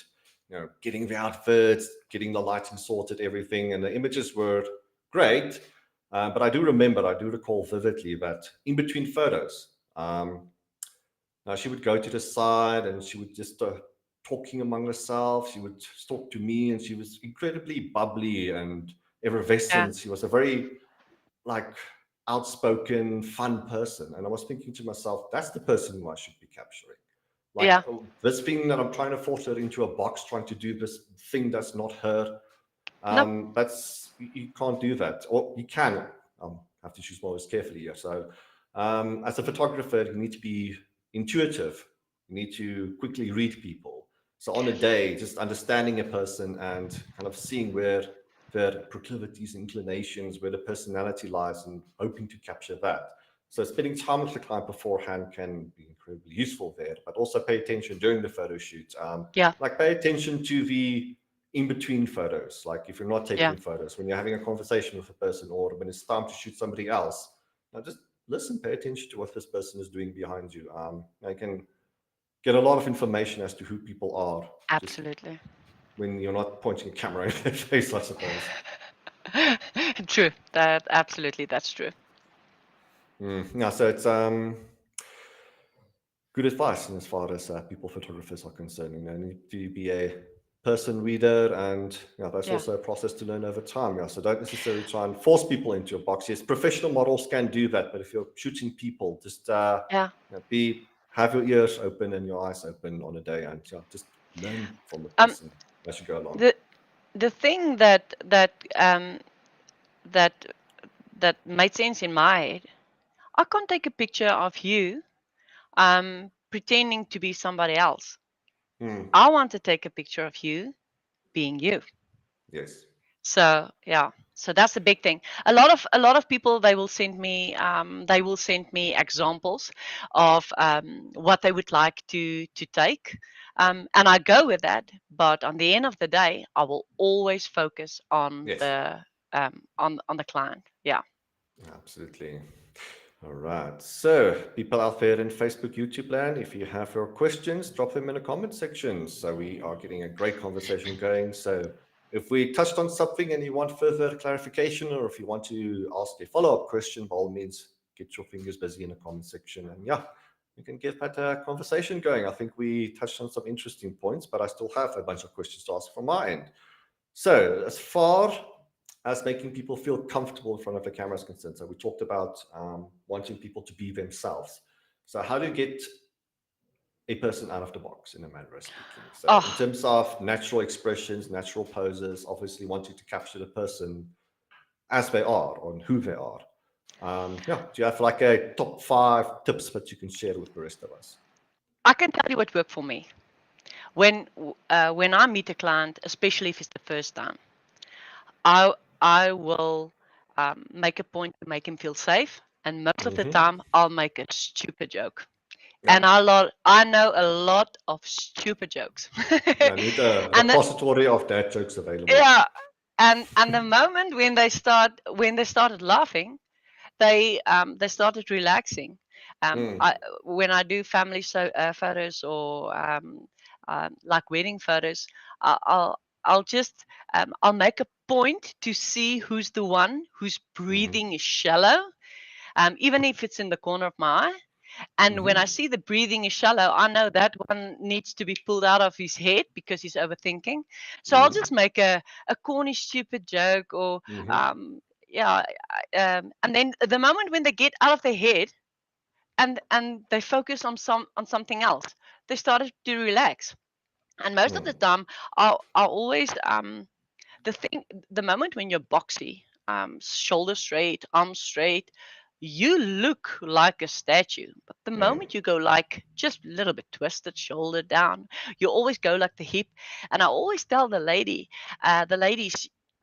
[SPEAKER 1] getting the outfits, getting the lighting sorted, everything, and the images were great. But I do recall vividly that in between photos, now she would go to the side and she would just talking among herself. She would talk to me, and she was incredibly bubbly and
[SPEAKER 2] Yeah,
[SPEAKER 1] effervescent. She was a very like outspoken, fun person. And I was thinking to myself, that's the person who I should be capturing. Like
[SPEAKER 2] yeah,
[SPEAKER 1] this thing that I'm trying to force her into a box, trying to do this thing that's not her.
[SPEAKER 2] nope,
[SPEAKER 1] That's you can't do that, or you can. Have to choose more carefully here. So, as a photographer, you need to be intuitive. You need to quickly read people. So, on a day, just understanding a person and kind of seeing where their proclivities, inclinations, where the personality lies, and hoping to capture that. So, spending time with the client beforehand can be incredibly useful there, but also pay attention during the photo shoot.
[SPEAKER 2] yeah,
[SPEAKER 1] Like pay attention to the in between photos. Like if you're not
[SPEAKER 2] yeah,
[SPEAKER 1] taking photos, when you're having a conversation with a person, or when it's time to shoot somebody else, now just listen, pay attention to what this person is doing behind you. I can get a lot of information as to who people are just
[SPEAKER 2] absolutely.
[SPEAKER 1] when you're not pointing a camera in their face, I suppose.
[SPEAKER 2] True. That absolutely, that's true.
[SPEAKER 1] Yeah, so it's good advice in as far as people photographers are concerned. Need to be a person reader, and that's
[SPEAKER 2] Yeah,
[SPEAKER 1] also a process to learn over time. So don't necessarily try and force people into a box. Yes, professional models can do that, but if you're shooting people, just
[SPEAKER 2] yeah.
[SPEAKER 1] be have your ears open and your eyes open on a day, and just learn from the
[SPEAKER 2] Um,
[SPEAKER 1] person as you go along.
[SPEAKER 2] the the thing that that made sense in my head, I can't take a picture of you pretending to be somebody else.
[SPEAKER 1] Hmm.
[SPEAKER 2] I want to take a picture of you being you.
[SPEAKER 1] Yes.
[SPEAKER 2] So yeah. So that's a big thing. A lot of people, they will send me examples of what they would like to take, and I go with that. But on the end of the day, I will always focus on
[SPEAKER 1] Yes,
[SPEAKER 2] on the client. Yeah.
[SPEAKER 1] absolutely. All right. So, people out there in Facebook, YouTube land, if you have your questions, drop them in the comment section. So, we are getting a great conversation going. So, if we touched on something and you want further clarification, or if you want to ask a follow up question, by all means, get your fingers busy in the comment section. And yeah, we can get that conversation going. I think we touched on some interesting points, but I still have a bunch of questions to ask from my end. So, as far as making people feel comfortable in front of the camera is concerned, so we talked about wanting people to be themselves. So, how do you get a person out of the box in a manner of speaking? So, in
[SPEAKER 2] Oh,
[SPEAKER 1] terms of natural expressions, natural poses, obviously wanting to capture the person as they are, on who they are. Yeah, do you have like a top 5 tips that you can share with the rest of us?
[SPEAKER 2] I can tell you what worked for me. When I meet a client, especially if it's the first time, I will make a point to make him feel safe, and most of the
[SPEAKER 1] Mm-hmm.
[SPEAKER 2] time I'll make a stupid joke.
[SPEAKER 1] Yeah,
[SPEAKER 2] And I know a lot of stupid jokes.
[SPEAKER 1] I need a
[SPEAKER 2] And the,
[SPEAKER 1] repository of dad jokes available.
[SPEAKER 2] yeah, and the moment when they started laughing, they started relaxing.
[SPEAKER 1] Mm,
[SPEAKER 2] I When I do family photos, or like wedding photos, I'll just I'll make a point to see who's the one whose
[SPEAKER 1] mm-hmm,
[SPEAKER 2] breathing is shallow, even if it's in the corner of my eye. And when I
[SPEAKER 1] mm-hmm,
[SPEAKER 2] see the breathing is shallow, I know that one needs to be pulled out of his head because he's overthinking. So I'll
[SPEAKER 1] mm-hmm,
[SPEAKER 2] just make a corny, stupid joke, or
[SPEAKER 1] mm-hmm.
[SPEAKER 2] yeah, and then the moment when they get out of their head, and they focus on something else, they started to relax. And most of the
[SPEAKER 1] Mm,
[SPEAKER 2] time, I'll always the thing the moment when you're boxy, shoulder straight, arms straight, you look like a statue. But the
[SPEAKER 1] mm,
[SPEAKER 2] moment you go like just a little bit twisted, shoulder down, you always go like the hip. And I always tell the ladies,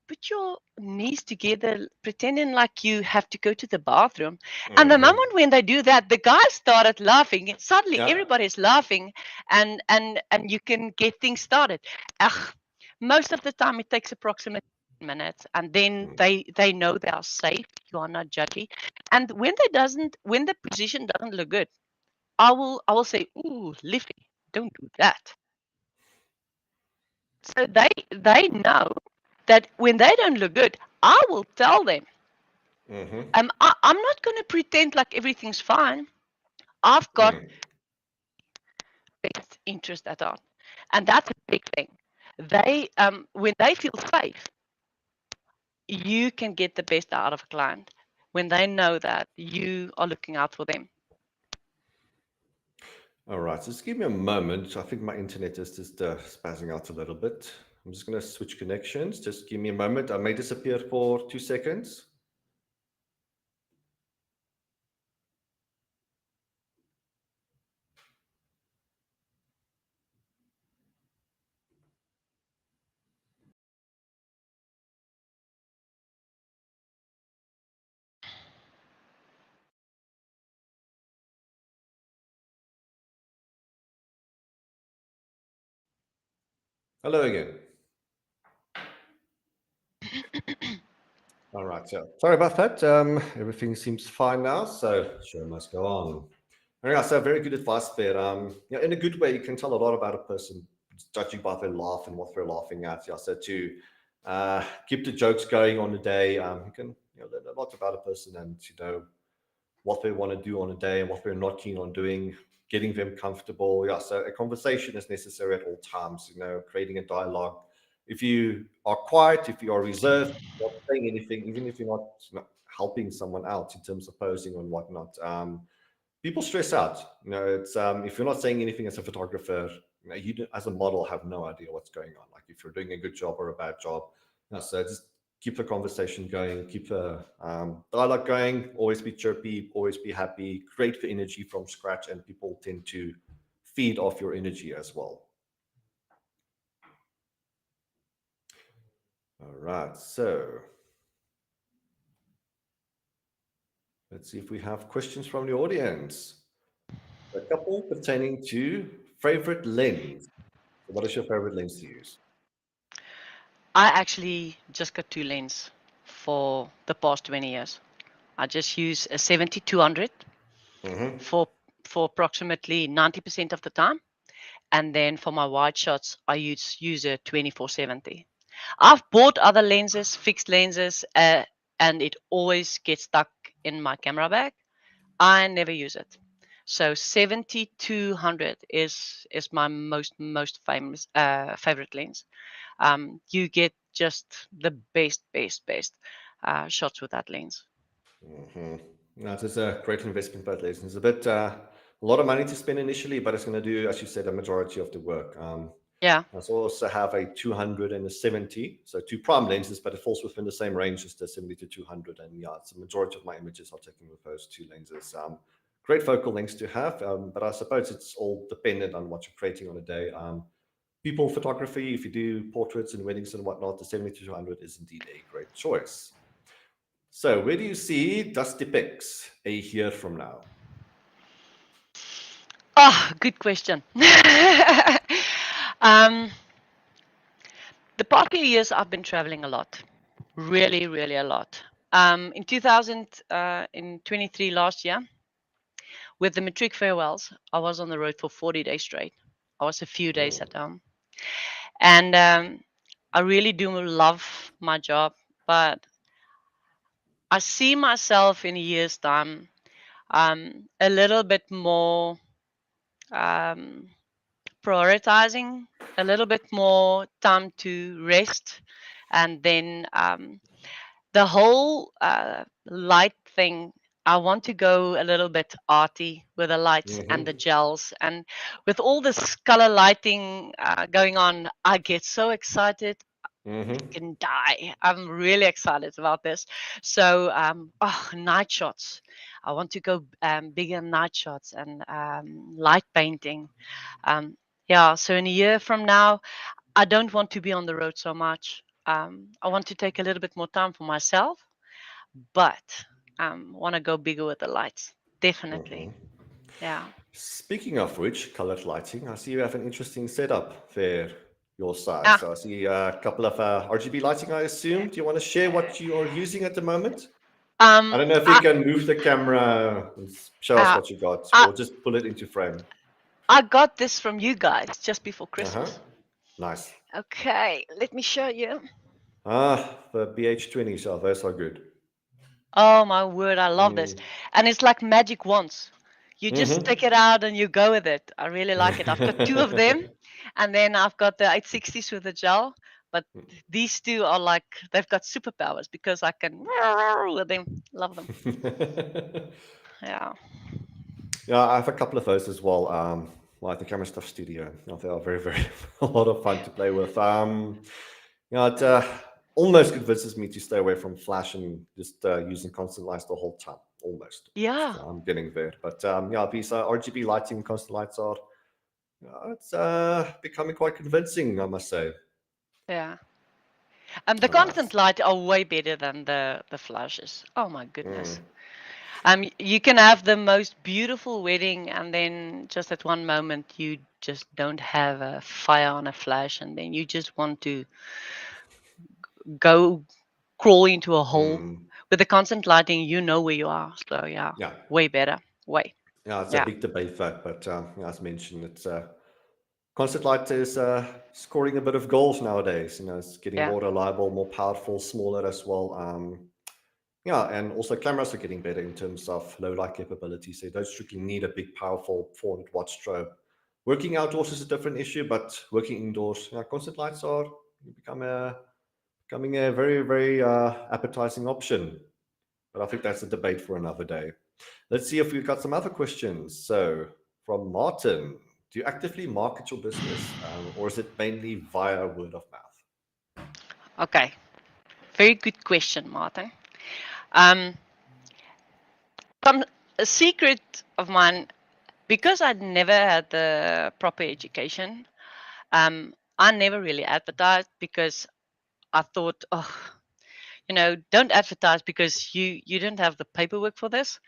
[SPEAKER 2] put your knees together, pretending like you have to go to the bathroom. And the
[SPEAKER 1] mm-hmm.
[SPEAKER 2] moment when they do that, the guys started laughing, and suddenly
[SPEAKER 1] Yeah.
[SPEAKER 2] everybody's laughing, and you can get things started. Ugh, most of the time it takes approximately 10 minutes, and then
[SPEAKER 1] Mm,
[SPEAKER 2] they know they are safe. You are not judgy. And when the position doesn't look good, I will say, ooh, Liffy, don't do that. So they know that when they don't look good, I will tell them.
[SPEAKER 1] mm-hmm.
[SPEAKER 2] I'm not going to pretend like everything's fine. I've got
[SPEAKER 1] Mm,
[SPEAKER 2] best interest at heart, and that's a big thing. They When they feel safe, you can get the best out of a client when they know that you are looking out for them.
[SPEAKER 1] all right. So just give me a moment. I think my internet is just spazzing out a little bit. I'm just going to switch connections. Just give me a moment. I may disappear for 2 seconds. Hello again. All right. So sorry about that. Everything seems fine now. So show must go on. Yeah, so very good advice there. In a good way, you can tell a lot about a person judging by their laugh and what they're laughing at. Yeah, so to keep the jokes going on the day, you can learn a lot about a person and what they want to do on a day and what they're not keen on doing, getting them comfortable. Yeah, so a conversation is necessary at all times. Creating a dialogue. If you are quiet, if you are reserved, not saying anything, even if you're not helping someone out in terms of posing and whatnot. People stress out. It's if you're not saying anything as a photographer, as a model have no idea what's going on. Like if you're doing a good job or a bad job. So just keep the conversation going, keep the dialogue going. Always be chirpy, always be happy. Create the energy from scratch, and people tend to feed off your energy as well. All right, so Let's see if we have questions from the audience. A couple pertaining to favorite lens. So what is your favorite lens to use?
[SPEAKER 2] I actually just got two lenses for the past 20 years. I just use a 70-200
[SPEAKER 1] Mm-hmm.
[SPEAKER 2] for approximately 90% of the time, and then for my wide shots, I use a 24-70. I've bought other lenses, fixed lenses, and it always gets stuck in my camera bag. I never use it. So 70-200 is my most famous favorite lens. You get just the best shots with that lens.
[SPEAKER 1] Mm-hmm. No, it is a great investment, both lenses. It's a bit, a lot of money to spend initially, but it's going to do, as you said, a majority of the work.
[SPEAKER 2] Yeah,
[SPEAKER 1] I also have a 200 and a 70, so two prime lenses, but it falls within the same range as the 70 to 200. And yeah, it's the majority of my images are taken with those two lenses. Great focal lengths to have, but I suppose it's all dependent on what you're creating on a day. People photography, if you do portraits and weddings and whatnot, the 70 to 200 is indeed a great choice. So, where do you see Dusty Pics a year from now?
[SPEAKER 2] oh, good question. um, the past few years, I've been traveling a lot, really a lot. In 2023 last year, with the matric farewells, I was on the road for 40 days straight. I was a few days
[SPEAKER 1] Mm,
[SPEAKER 2] at home, and I really do love my job, but I see myself in a year's time a little bit more um, prioritizing, a little bit more time to rest, and then the whole light thing. I want to go a little bit arty with the lights and the
[SPEAKER 1] mm-hmm,
[SPEAKER 2] gels, and with all this color lighting going on, I get so excited.
[SPEAKER 1] mm-hmm,
[SPEAKER 2] Can die. I'm really excited about this. So, night shots. I want to go bigger night shots and light painting. Um, yeah. So in a year from now, I don't want to be on the road so much. I want to take a little bit more time for myself, but want to go bigger with the lights. Definitely.
[SPEAKER 1] mm-hmm.
[SPEAKER 2] Yeah.
[SPEAKER 1] Speaking of which, colored lighting, I see you have an interesting setup there, your side.
[SPEAKER 2] Ah.
[SPEAKER 1] So I see a couple of RGB lighting, I assume. Do you want to share what you are using at the moment? I
[SPEAKER 2] Um.
[SPEAKER 1] don't know if you
[SPEAKER 2] I.
[SPEAKER 1] can move the camera and show us
[SPEAKER 2] Uh,
[SPEAKER 1] what you got,
[SPEAKER 2] I.
[SPEAKER 1] or just pull it into frame.
[SPEAKER 2] I got this from you guys just before
[SPEAKER 1] Uh huh.
[SPEAKER 2] Christmas.
[SPEAKER 1] Nice.
[SPEAKER 2] Okay, let me show you.
[SPEAKER 1] The BH20s, oh, those are good.
[SPEAKER 2] Oh my word, I love this.
[SPEAKER 1] Mm.
[SPEAKER 2] And it's like magic wands. You just
[SPEAKER 1] Mm-hmm.
[SPEAKER 2] take it out and you go with it. I really like it. I've got two of them, and then I've got the 860s with the gel. But these two are like they've got superpowers because I can with them. Love them. Yeah.
[SPEAKER 1] Yeah, I have a couple of those as well. Like the CameraStuff Studio. You know, they are very a lot of fun to play with. It almost convinces me to stay away from flash and just using constant lights the whole time. Almost.
[SPEAKER 2] Yeah.
[SPEAKER 1] I'm getting there. But yeah, these RGB lighting constant lights are it's becoming quite convincing, I must say.
[SPEAKER 2] Yeah. The
[SPEAKER 1] Nice.
[SPEAKER 2] constant light are way better than the flashes. Oh my goodness.
[SPEAKER 1] Mm.
[SPEAKER 2] You can have the most beautiful wedding, and then just at one moment you just don't have a fire on a flash, and then you just want to go crawl into a hole.
[SPEAKER 1] Mm.
[SPEAKER 2] With the constant lighting, you know where you are. So yeah,
[SPEAKER 1] Yeah.
[SPEAKER 2] way better. Way.
[SPEAKER 1] Yeah, it's a
[SPEAKER 2] Yeah.
[SPEAKER 1] big debate that, but yeah, as mentioned, it's Concert Light is scoring a bit of goals nowadays. You know, it's getting
[SPEAKER 2] Yeah.
[SPEAKER 1] more reliable, more powerful, smaller as well. Yeah, and also cameras are getting better in terms of low light capability. So you don't strictly need a big, powerful 400-watt strobe. Working outdoors is a different issue, but working indoors, yeah, concert lights are becoming a very appetizing option. But I think that's a debate for another day. Let's see if we've got some other questions. So, from Martin, do you actively market your business, or is it mainly via word of mouth?
[SPEAKER 2] Okay. Very good question, Martin. Um, some a secret of mine because I'd never had the proper education. I never really advertised because I thought, oh, don't advertise because you don't have the paperwork for this.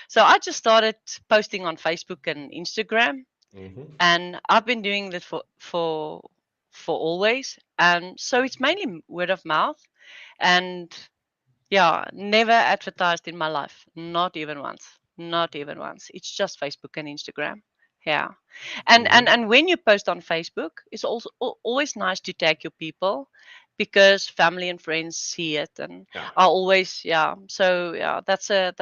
[SPEAKER 2] So I just started posting on Facebook and Instagram,
[SPEAKER 1] Hmm.
[SPEAKER 2] and I've been doing this for always. And so it's mainly word of mouth, and yeah, never advertised in my life, not even once, not even once. It's just Facebook and Instagram. Yeah. and and
[SPEAKER 1] Hmm.
[SPEAKER 2] and when you post on Facebook, it's also always nice to tag your people, because family and friends see it and
[SPEAKER 1] Yeah.
[SPEAKER 2] are always, yeah. So yeah, that's a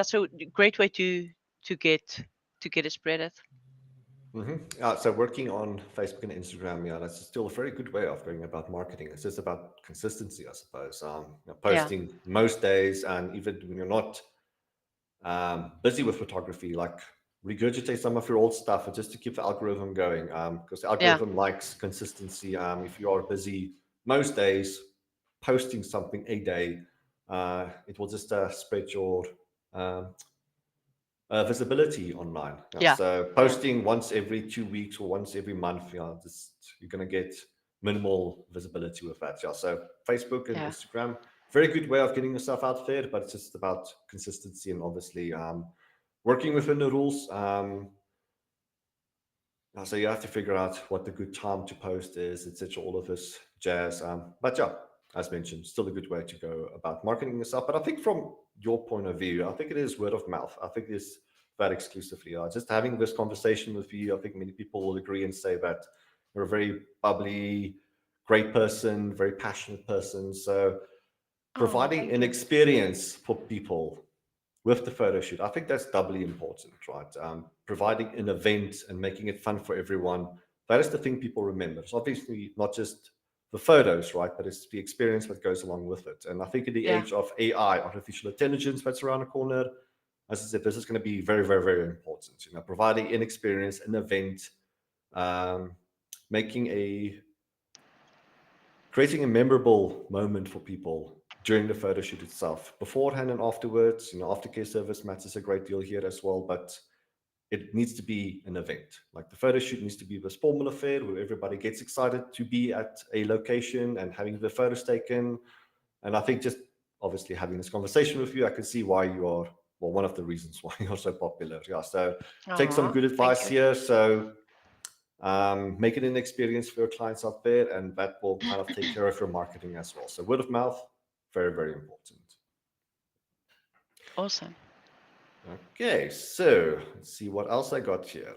[SPEAKER 2] great way to get it spreaded.
[SPEAKER 1] Yeah, so working on Facebook and Instagram, yeah, that's still a very good way of going about marketing. It's just about consistency, I suppose.
[SPEAKER 2] Yeah,
[SPEAKER 1] Posting most days, and even when you're not busy with photography, like regurgitate some of your old stuff just to keep the algorithm going. Because the
[SPEAKER 2] yeah,
[SPEAKER 1] algorithm likes consistency. If you are busy most days, posting something a day, it will just spread your um, visibility online. Yeah,
[SPEAKER 2] yeah,
[SPEAKER 1] so
[SPEAKER 2] yeah,
[SPEAKER 1] posting once every 2 weeks or once every month, yeah, just you're gonna get minimal visibility with that. Yeah, so Facebook and
[SPEAKER 2] yeah,
[SPEAKER 1] Instagram, very good way of getting yourself out there, but it's just about consistency and obviously working within the rules. So you have to figure out what the good time to post is, etc. All of this jazz. But yeah, as mentioned, still a good way to go about marketing yourself. But I think from your point of view, I think it is word of mouth. I think it's that exclusively. Just having this conversation with you, I think many people will agree and say that you're a very bubbly, great person, very passionate person. So
[SPEAKER 2] oh,
[SPEAKER 1] providing
[SPEAKER 2] thank
[SPEAKER 1] an
[SPEAKER 2] you.
[SPEAKER 1] experience for people with the photo shoot. I think that's doubly important, right? Providing an event and making it fun for everyone. That is the thing people remember. It's obviously not just the photos, right? But it's the experience that goes along with it. And I think in the
[SPEAKER 2] Yeah,
[SPEAKER 1] age of AI, artificial intelligence, that's around the corner, as I said, this is going to be very, very, very important. Providing an experience, an event, um, making a creating a memorable moment for people during the photo shoot itself, beforehand and afterwards. Aftercare service matters a great deal here as well, but it needs to be an event. Like the photo shoot needs to be this formal affair where everybody gets excited to be at a location and having the photos taken. And I think just obviously having this conversation with you, I can see why you are, well, one of the reasons why you're so popular. Yeah. So take some
[SPEAKER 2] oh,
[SPEAKER 1] good
[SPEAKER 2] thank
[SPEAKER 1] advice
[SPEAKER 2] you.
[SPEAKER 1] here. So make it an experience for your clients out there, and that will kind of take care of your marketing as well. So word of mouth, very, very important.
[SPEAKER 2] Awesome.
[SPEAKER 1] Okay, so let's see what else I got here.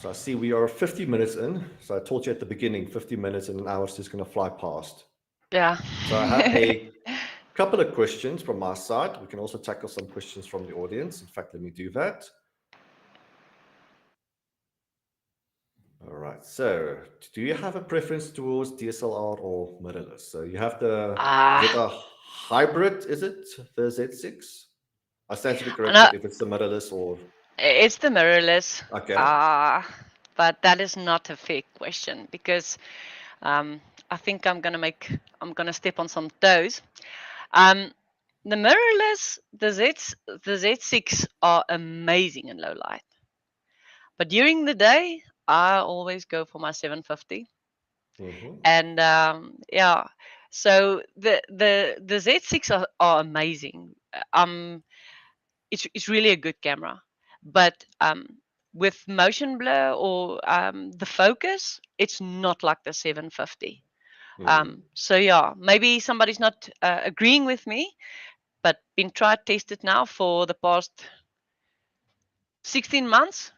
[SPEAKER 1] So I see we are 50 minutes in. So I told you at the beginning, 50 minutes and an hour is just going to fly past.
[SPEAKER 2] Yeah.
[SPEAKER 1] So I have a couple of questions from my side. We can also tackle some questions from the audience. In fact, let me do that. All right. So, do you have a preference towards DSLR or mirrorless? So you have is it
[SPEAKER 2] Ah,
[SPEAKER 1] a hybrid? Is it the Z6? I stand to be
[SPEAKER 2] no,
[SPEAKER 1] corrected if it's the mirrorless or
[SPEAKER 2] it's the mirrorless.
[SPEAKER 1] okay.
[SPEAKER 2] Ah, but that is not a fair question, because um, I think I'm gonna step on some toes. Um, the mirrorless, the Z6 are amazing in low light, but during the day, I always go for my 750.
[SPEAKER 1] Mm-hmm.
[SPEAKER 2] And yeah, so the Z6 are amazing. It's really a good camera, but with motion blur or the focus, it's not like the 750.
[SPEAKER 1] Mm-hmm.
[SPEAKER 2] So yeah, maybe somebody's not agreeing with me, but been tried tested now for the past 16 months,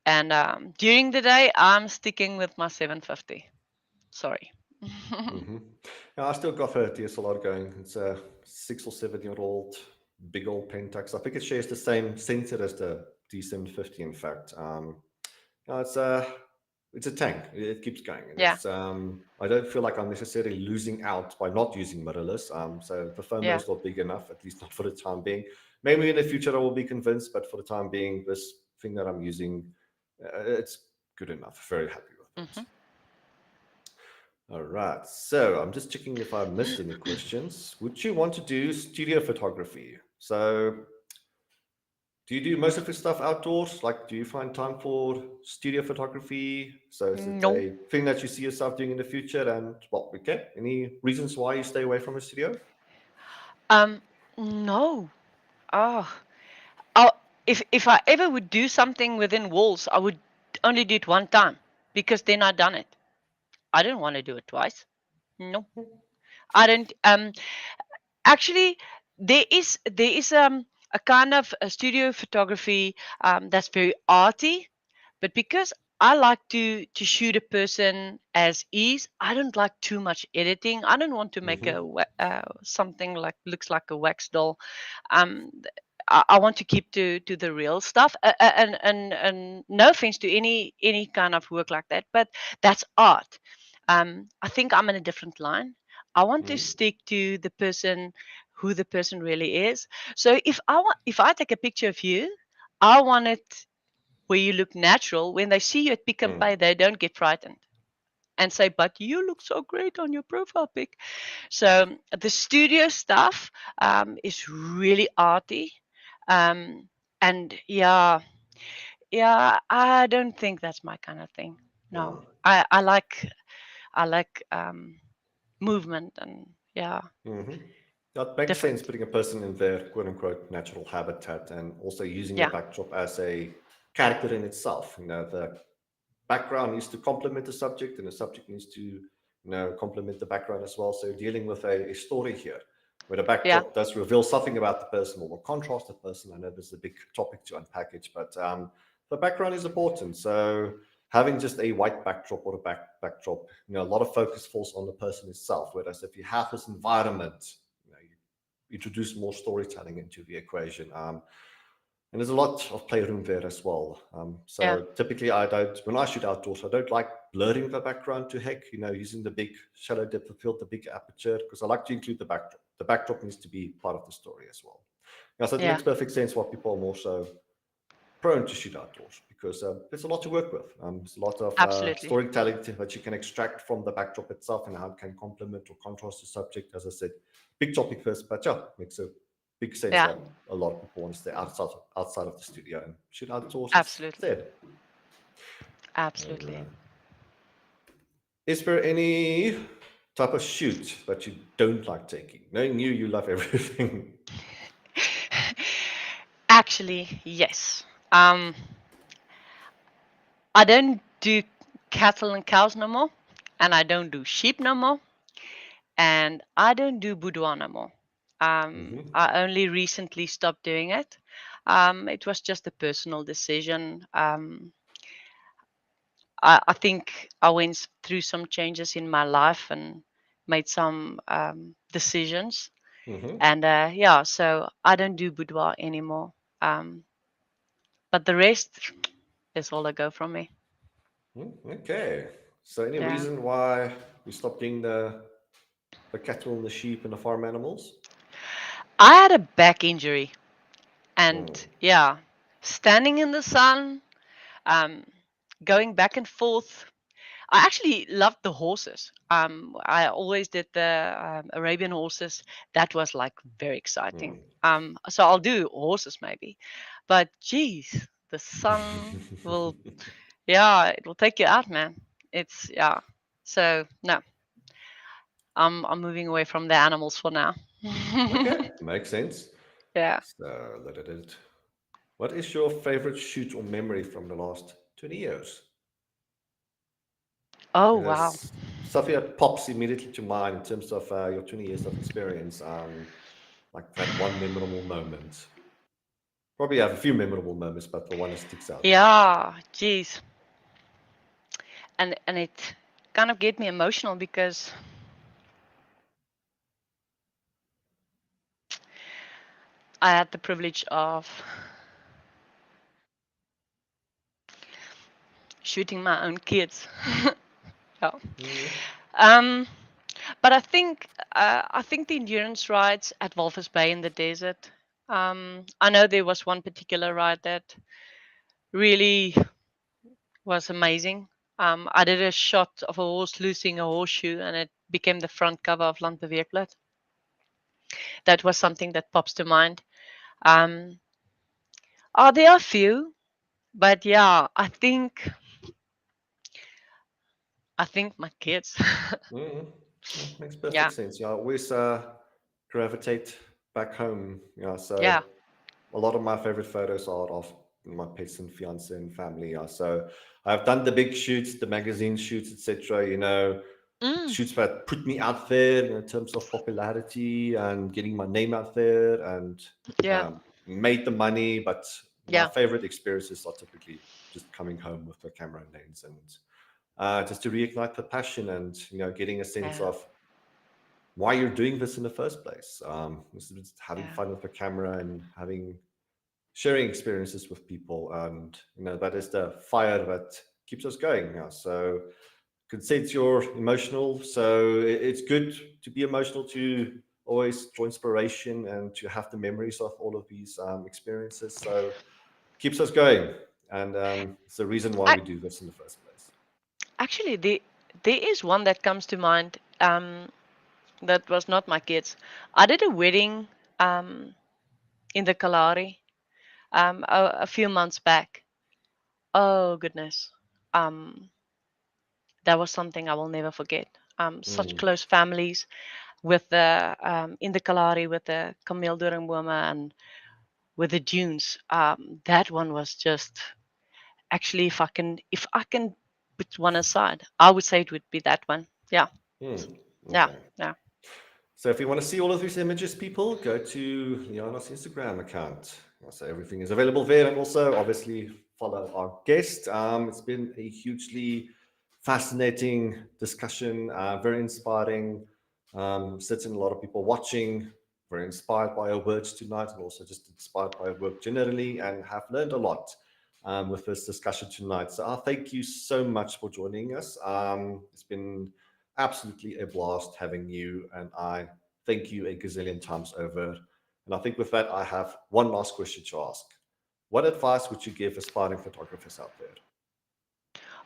[SPEAKER 2] and during the day I'm sticking with my 750. Sorry.
[SPEAKER 1] Mm-hmm. Yeah, I still got a DSLR going. It's a 6 or 7 year old big old Pentax. I think it shares the same sensor as the D750. In fact, no, it's a tank. It keeps going, and
[SPEAKER 2] Yeah,
[SPEAKER 1] it's I don't feel like I'm necessarily losing out by not using mirrorless. So the FOMO
[SPEAKER 2] yeah.
[SPEAKER 1] is not big enough, at least not for the time being. Maybe in the future I will be convinced, but for the time being, this thing that I'm using, it's good enough. Very happy with it.
[SPEAKER 2] Hmm.
[SPEAKER 1] All right. So I'm just checking if I missed any questions. Would you want to do studio photography? So Do you do most of your stuff outdoors? Like, do you find time for studio photography? So is it
[SPEAKER 2] No.
[SPEAKER 1] a thing that you see yourself doing in the future? And well, okay, any reasons why you stay away from a studio?
[SPEAKER 2] Um, no. Oh, I, if I ever would do something within walls, I would only do it one time because then I done it. I don't want to do it twice. No, I don't. Actually, there is a kind of a studio photography that's very arty, but because I like to shoot a person as is, I don't like too much editing. I don't want to make
[SPEAKER 1] Mm-hmm.
[SPEAKER 2] something like looks like a wax doll. I want to keep to the real stuff. And no offense to any kind of work like that, but that's art. I think I'm in a different line. I want to
[SPEAKER 1] Mm-hmm.
[SPEAKER 2] stick to the person, who the person really is. So if I take a picture of you, I want it where you look natural. When they see you at Pick and Pay, they don't get frightened and say, "But you look so great on your profile pic." So the studio stuff is really arty, um, and yeah, I don't think that's my kind of thing. No, I like movement and yeah,
[SPEAKER 1] Mm-hmm. That makes sense,
[SPEAKER 2] different.
[SPEAKER 1] putting a person in their quote unquote natural habitat and also using the
[SPEAKER 2] Yeah,
[SPEAKER 1] backdrop as a character in itself. You know, the background needs to complement the subject and the subject needs to, complement the background as well. So you're dealing with a story here where the
[SPEAKER 2] yeah,
[SPEAKER 1] backdrop does reveal something about the person or will contrast the person. I know this is a big topic to unpackage, but the background is important. So having just a white backdrop or a backdrop, a lot of focus falls on the person itself. Whereas if you have this environment, you introduce more storytelling into the equation. And there's a lot of playroom there as well.
[SPEAKER 2] yeah,
[SPEAKER 1] So typically, I don't, when I shoot outdoors, I don't like blurring the background to heck, using the big shallow depth of field, the big aperture, because I like to include the backdrop. The backdrop needs to be part of the story as well. Yeah, so it
[SPEAKER 2] yeah.
[SPEAKER 1] makes perfect sense why people are more so prone to shoot outdoors because there's a lot to work with. There's a lot of
[SPEAKER 2] Absolutely.
[SPEAKER 1] storytelling that you can extract from the backdrop itself and how it can complement or contrast the subject. As I said, big topic first, but yeah, makes a big sense
[SPEAKER 2] Yeah,
[SPEAKER 1] that a lot of people want to stay outside of the studio and shoot outdoors
[SPEAKER 2] absolutely.
[SPEAKER 1] instead. And,
[SPEAKER 2] Absolutely.
[SPEAKER 1] is there any type of shoot that you don't like taking? Knowing you love everything.
[SPEAKER 2] Actually, yes. Um, I don't do cattle and cows no more, and I don't do sheep no more, and I don't do boudoir no more.
[SPEAKER 1] Hmm.
[SPEAKER 2] I only recently stopped doing it. It was just a personal decision. I think I went through some changes in my life and made some decisions,
[SPEAKER 1] Hmm.
[SPEAKER 2] and yeah, so I don't do boudoir anymore. Um, but the rest is all a go from me.
[SPEAKER 1] Okay. So any
[SPEAKER 2] Yeah.
[SPEAKER 1] reason why we stopped doing the cattle and the sheep and the farm animals?
[SPEAKER 2] I had a back injury, and
[SPEAKER 1] Mm,
[SPEAKER 2] yeah, standing in the sun, um, going back and forth. I actually loved the horses. I always did the Arabian horses. That was like very exciting.
[SPEAKER 1] mm.
[SPEAKER 2] So I'll do horses maybe, but geez, the sun will, yeah, it will take you out, man. It's yeah. So no, I'm moving away from the animals for now.
[SPEAKER 1] Okay, makes sense.
[SPEAKER 2] Yeah.
[SPEAKER 1] So let it. What is your favorite shoot or memory from the last 20 years?
[SPEAKER 2] Oh
[SPEAKER 1] And
[SPEAKER 2] wow.
[SPEAKER 1] there's stuff that pops immediately to mind in terms of your 20 years of experience, like that one memorable moment. Probably have a few memorable moments, but the one that sticks out.
[SPEAKER 2] Yeah. Geez. And it kind of get me emotional because I had the privilege of shooting my own kids. Yeah.
[SPEAKER 1] Mm,
[SPEAKER 2] Um, but I think the endurance rides at Walvis Bay in the desert. I know there was one particular ride that really was amazing. I did a shot of a horse losing a horseshoe, and it became the front cover of Landbeweegblatt. That was something that pops to mind. Um, There are few, but yeah, I think my kids.
[SPEAKER 1] Mm, that makes perfect
[SPEAKER 2] Yeah,
[SPEAKER 1] sense. Yeah, I always gravitate back home. Yeah, so
[SPEAKER 2] yeah.
[SPEAKER 1] a lot of my favorite photos are of my pets and fiance and family. Yeah, so I've done the big shoots, the magazine shoots, etc.
[SPEAKER 2] Mm,
[SPEAKER 1] Shoots that put me out there in terms of popularity and getting my name out there and
[SPEAKER 2] yeah,
[SPEAKER 1] made the money. But my
[SPEAKER 2] yeah,
[SPEAKER 1] favorite experiences are typically just coming home with the camera and lens and just to reignite the passion and getting a sense
[SPEAKER 2] yeah,
[SPEAKER 1] of why you're doing this in the first place. Just having
[SPEAKER 2] yeah,
[SPEAKER 1] fun with the camera and having sharing experiences with people, and that is the fire that keeps us going. Yeah, so can sense you're emotional, so it's good to be emotional, to always draw inspiration and to have the memories of all of these experiences. So keeps us going, and it's the reason why
[SPEAKER 2] I
[SPEAKER 1] we do this in the first place.
[SPEAKER 2] actually there is one that comes to mind. That was not my kids. I did a wedding um in the Kalahari a few months back. Oh goodness. Um that was something I will never forget. Such
[SPEAKER 1] Mm,
[SPEAKER 2] close families with the in the Kalahari with the Camille Durhamboma and with the dunes. That one was just actually, if I can put one aside, I would say it would be that one. Yeah,
[SPEAKER 1] mm,
[SPEAKER 2] yeah,
[SPEAKER 1] okay.
[SPEAKER 2] yeah.
[SPEAKER 1] So if you want to see all of these images, people, go to Liana's Instagram account. So everything is available there, and also obviously follow our guest. It's been a hugely fascinating discussion, very inspiring. Sitting a lot of people watching, very inspired by our words tonight, and also just inspired by our work generally, and have learned a lot with this discussion tonight. So I thank you so much for joining us. It's been absolutely a blast having you, and I thank you a gazillion times over. And I think with that, I have one last question to ask. What advice would you give aspiring photographers out there?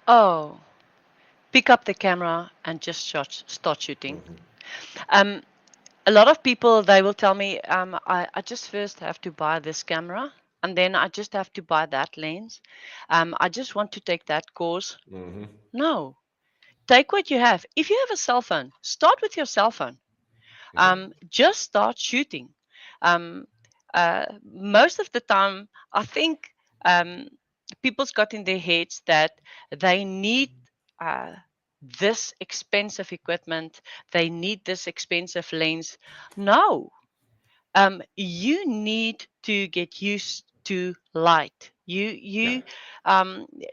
[SPEAKER 2] Oh, pick up the camera and just start shooting.
[SPEAKER 1] Hmm.
[SPEAKER 2] Um, a lot of people they will tell me, I just first have to buy this camera, and then I just have to buy that lens. I just want to take that course.
[SPEAKER 1] Hmm.
[SPEAKER 2] No, take what you have. If you have a cell phone, start with your cell phone.
[SPEAKER 1] Yeah.
[SPEAKER 2] Just start shooting. Um, Most of the time, I think people's got in their heads that they need uh, this expensive equipment, they need this expensive lens. No, you need to get used to light.
[SPEAKER 1] Yeah.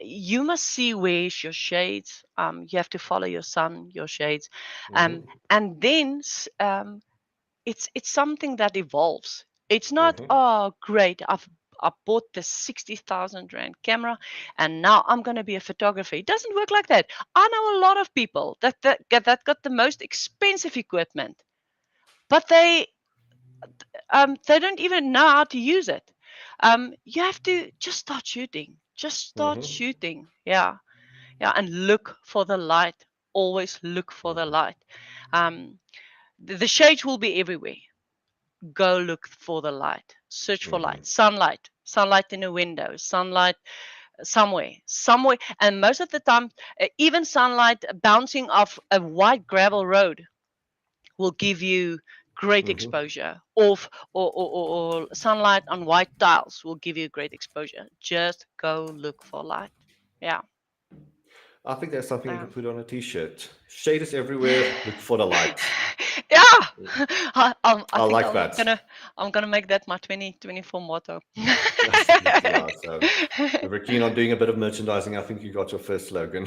[SPEAKER 2] You must see where's your shades. You have to follow your sun, your shades,
[SPEAKER 1] Hmm.
[SPEAKER 2] and then it's something that evolves. It's not,
[SPEAKER 1] Hmm.
[SPEAKER 2] oh great, I bought this 60,000 rand camera and now I'm going to be a photographer. It doesn't work like that. I know a lot of people that got the most expensive equipment, but they don't even know how to use it. You have to just start shooting. Just start
[SPEAKER 1] Hmm.
[SPEAKER 2] shooting. Yeah, yeah, and look for the light. Always look for the
[SPEAKER 1] Hmm.
[SPEAKER 2] light. Um, the shades will be everywhere. Go look for the light. Search for
[SPEAKER 1] Hmm.
[SPEAKER 2] light. Sunlight. Sunlight in a window. Sunlight somewhere. And most of the time, even sunlight bouncing off a white gravel road will give you great
[SPEAKER 1] Hmm.
[SPEAKER 2] exposure. Or sunlight on white tiles will give you great exposure. Just go look for light. Yeah.
[SPEAKER 1] I think there's something we
[SPEAKER 2] Yeah.
[SPEAKER 1] could put on a t-shirt. Shade is everywhere. Look for the light.
[SPEAKER 2] Yeah. I
[SPEAKER 1] I
[SPEAKER 2] think
[SPEAKER 1] like that.
[SPEAKER 2] I'm gonna make that my 2024 motto.
[SPEAKER 1] Absolutely. Yeah. So if we're keen on doing a bit of merchandising, I think you got your first slogan.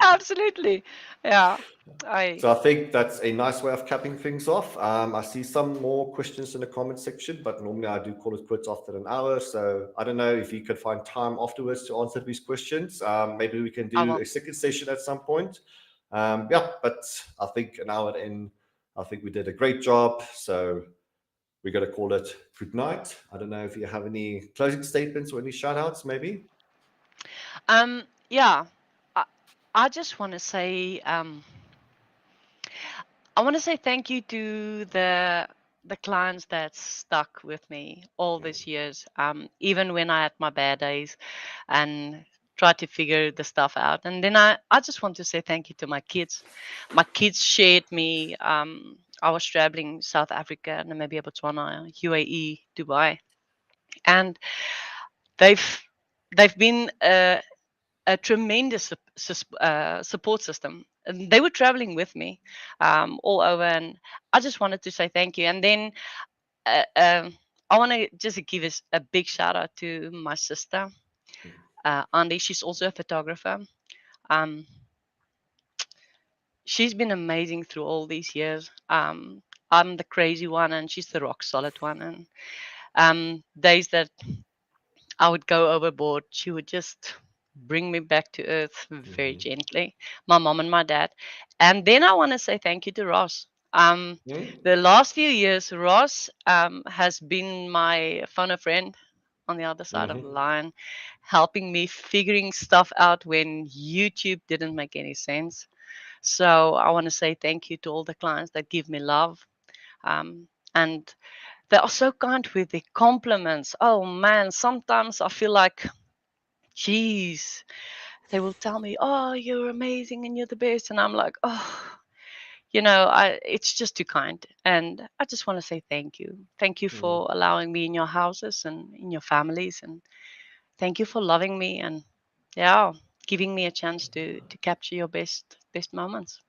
[SPEAKER 2] Absolutely. Yeah. I
[SPEAKER 1] So I think that's a nice way of capping things off. I see some more questions in the comment section, but normally I do call it quits after an hour. So I don't know if you could find time afterwards to answer these questions. Maybe we can
[SPEAKER 2] I
[SPEAKER 1] do
[SPEAKER 2] will.
[SPEAKER 1] a second session at some point. Yeah, but I think an hour in, I think we did a great job. So we're going to call it good night. I don't know if you have any closing statements or any shout outs, maybe.
[SPEAKER 2] Yeah. I, I just want to say I want to say thank you to the the clients that stuck with me all these years, even when I had my bad days and tried to figure the stuff out. And then I just want to say thank you to my kids. My kids shared me. I was traveling South Africa, Namibia, Botswana, UAE, Dubai, and they've they've been a tremendous support system. And they were traveling with me all over, and I just wanted to say thank you. And then uh, um, I want to just give us a big shout out to my sister, Andy. She's also a photographer. Um, she's been amazing through all these years. I'm the crazy one, and she's the rock solid one. And days that I would go overboard, she would just bring me back to earth very
[SPEAKER 1] Mhm.
[SPEAKER 2] gently. My mom and my dad. And then I want to say thank you to Ross.
[SPEAKER 1] Mm.
[SPEAKER 2] The last few years, Ross has been my phone a friend on the other side of the
[SPEAKER 1] Mhm.
[SPEAKER 2] line, helping me figuring stuff out when YouTube didn't make any sense. So I want to say thank you to all the clients that give me love. And they are so kind with the compliments. Oh man, sometimes I feel like, geez, they will tell me, "Oh, you're amazing and you're the best," and I'm like, "Oh, it's just too kind." And I just want to say thank you. Thank you
[SPEAKER 1] Mm.
[SPEAKER 2] for allowing me in your houses and in your families, and thank you for loving me and yeah, giving me a chance to capture your best moments.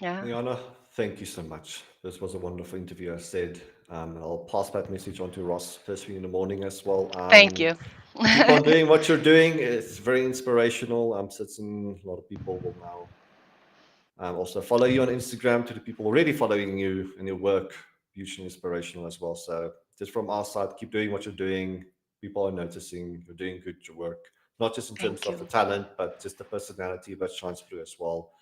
[SPEAKER 2] Yeah.
[SPEAKER 1] Liana, thank you so much. This was a wonderful interview, as said. I'll pass that message on to Ross first thing in the morning as well.
[SPEAKER 2] Thank you.
[SPEAKER 1] Keep on doing what you're doing. It's very inspirational. Certain a lot of people will now also follow you on Instagram. To the people already following you and your work, hugely inspirational as well. So just from our side, keep doing what you're doing. People are noticing you're doing good work, not just in terms
[SPEAKER 2] Thank
[SPEAKER 1] of
[SPEAKER 2] you.
[SPEAKER 1] the talent, but just the personality that shines through as well.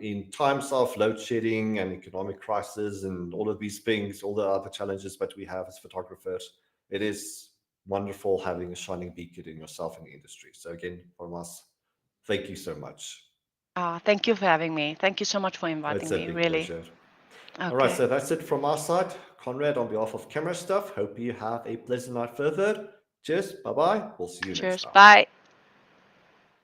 [SPEAKER 1] In times of load shedding and economic crisis and all of these things, all the other challenges that we have as photographers, it is wonderful having a shining beacon in yourself in the industry. So again, from us, thank you so much.
[SPEAKER 2] Thank you for having me. Thank you so much for
[SPEAKER 1] It's
[SPEAKER 2] inviting
[SPEAKER 1] a
[SPEAKER 2] me,
[SPEAKER 1] big
[SPEAKER 2] really.
[SPEAKER 1] pleasure. All right,
[SPEAKER 2] Okay.
[SPEAKER 1] so that's it from our side. Conrad, on behalf of CameraStuff, hope you have a pleasant night further. Cheers. Bye bye. We'll see you next
[SPEAKER 2] Cheers.
[SPEAKER 1] time.
[SPEAKER 2] Bye.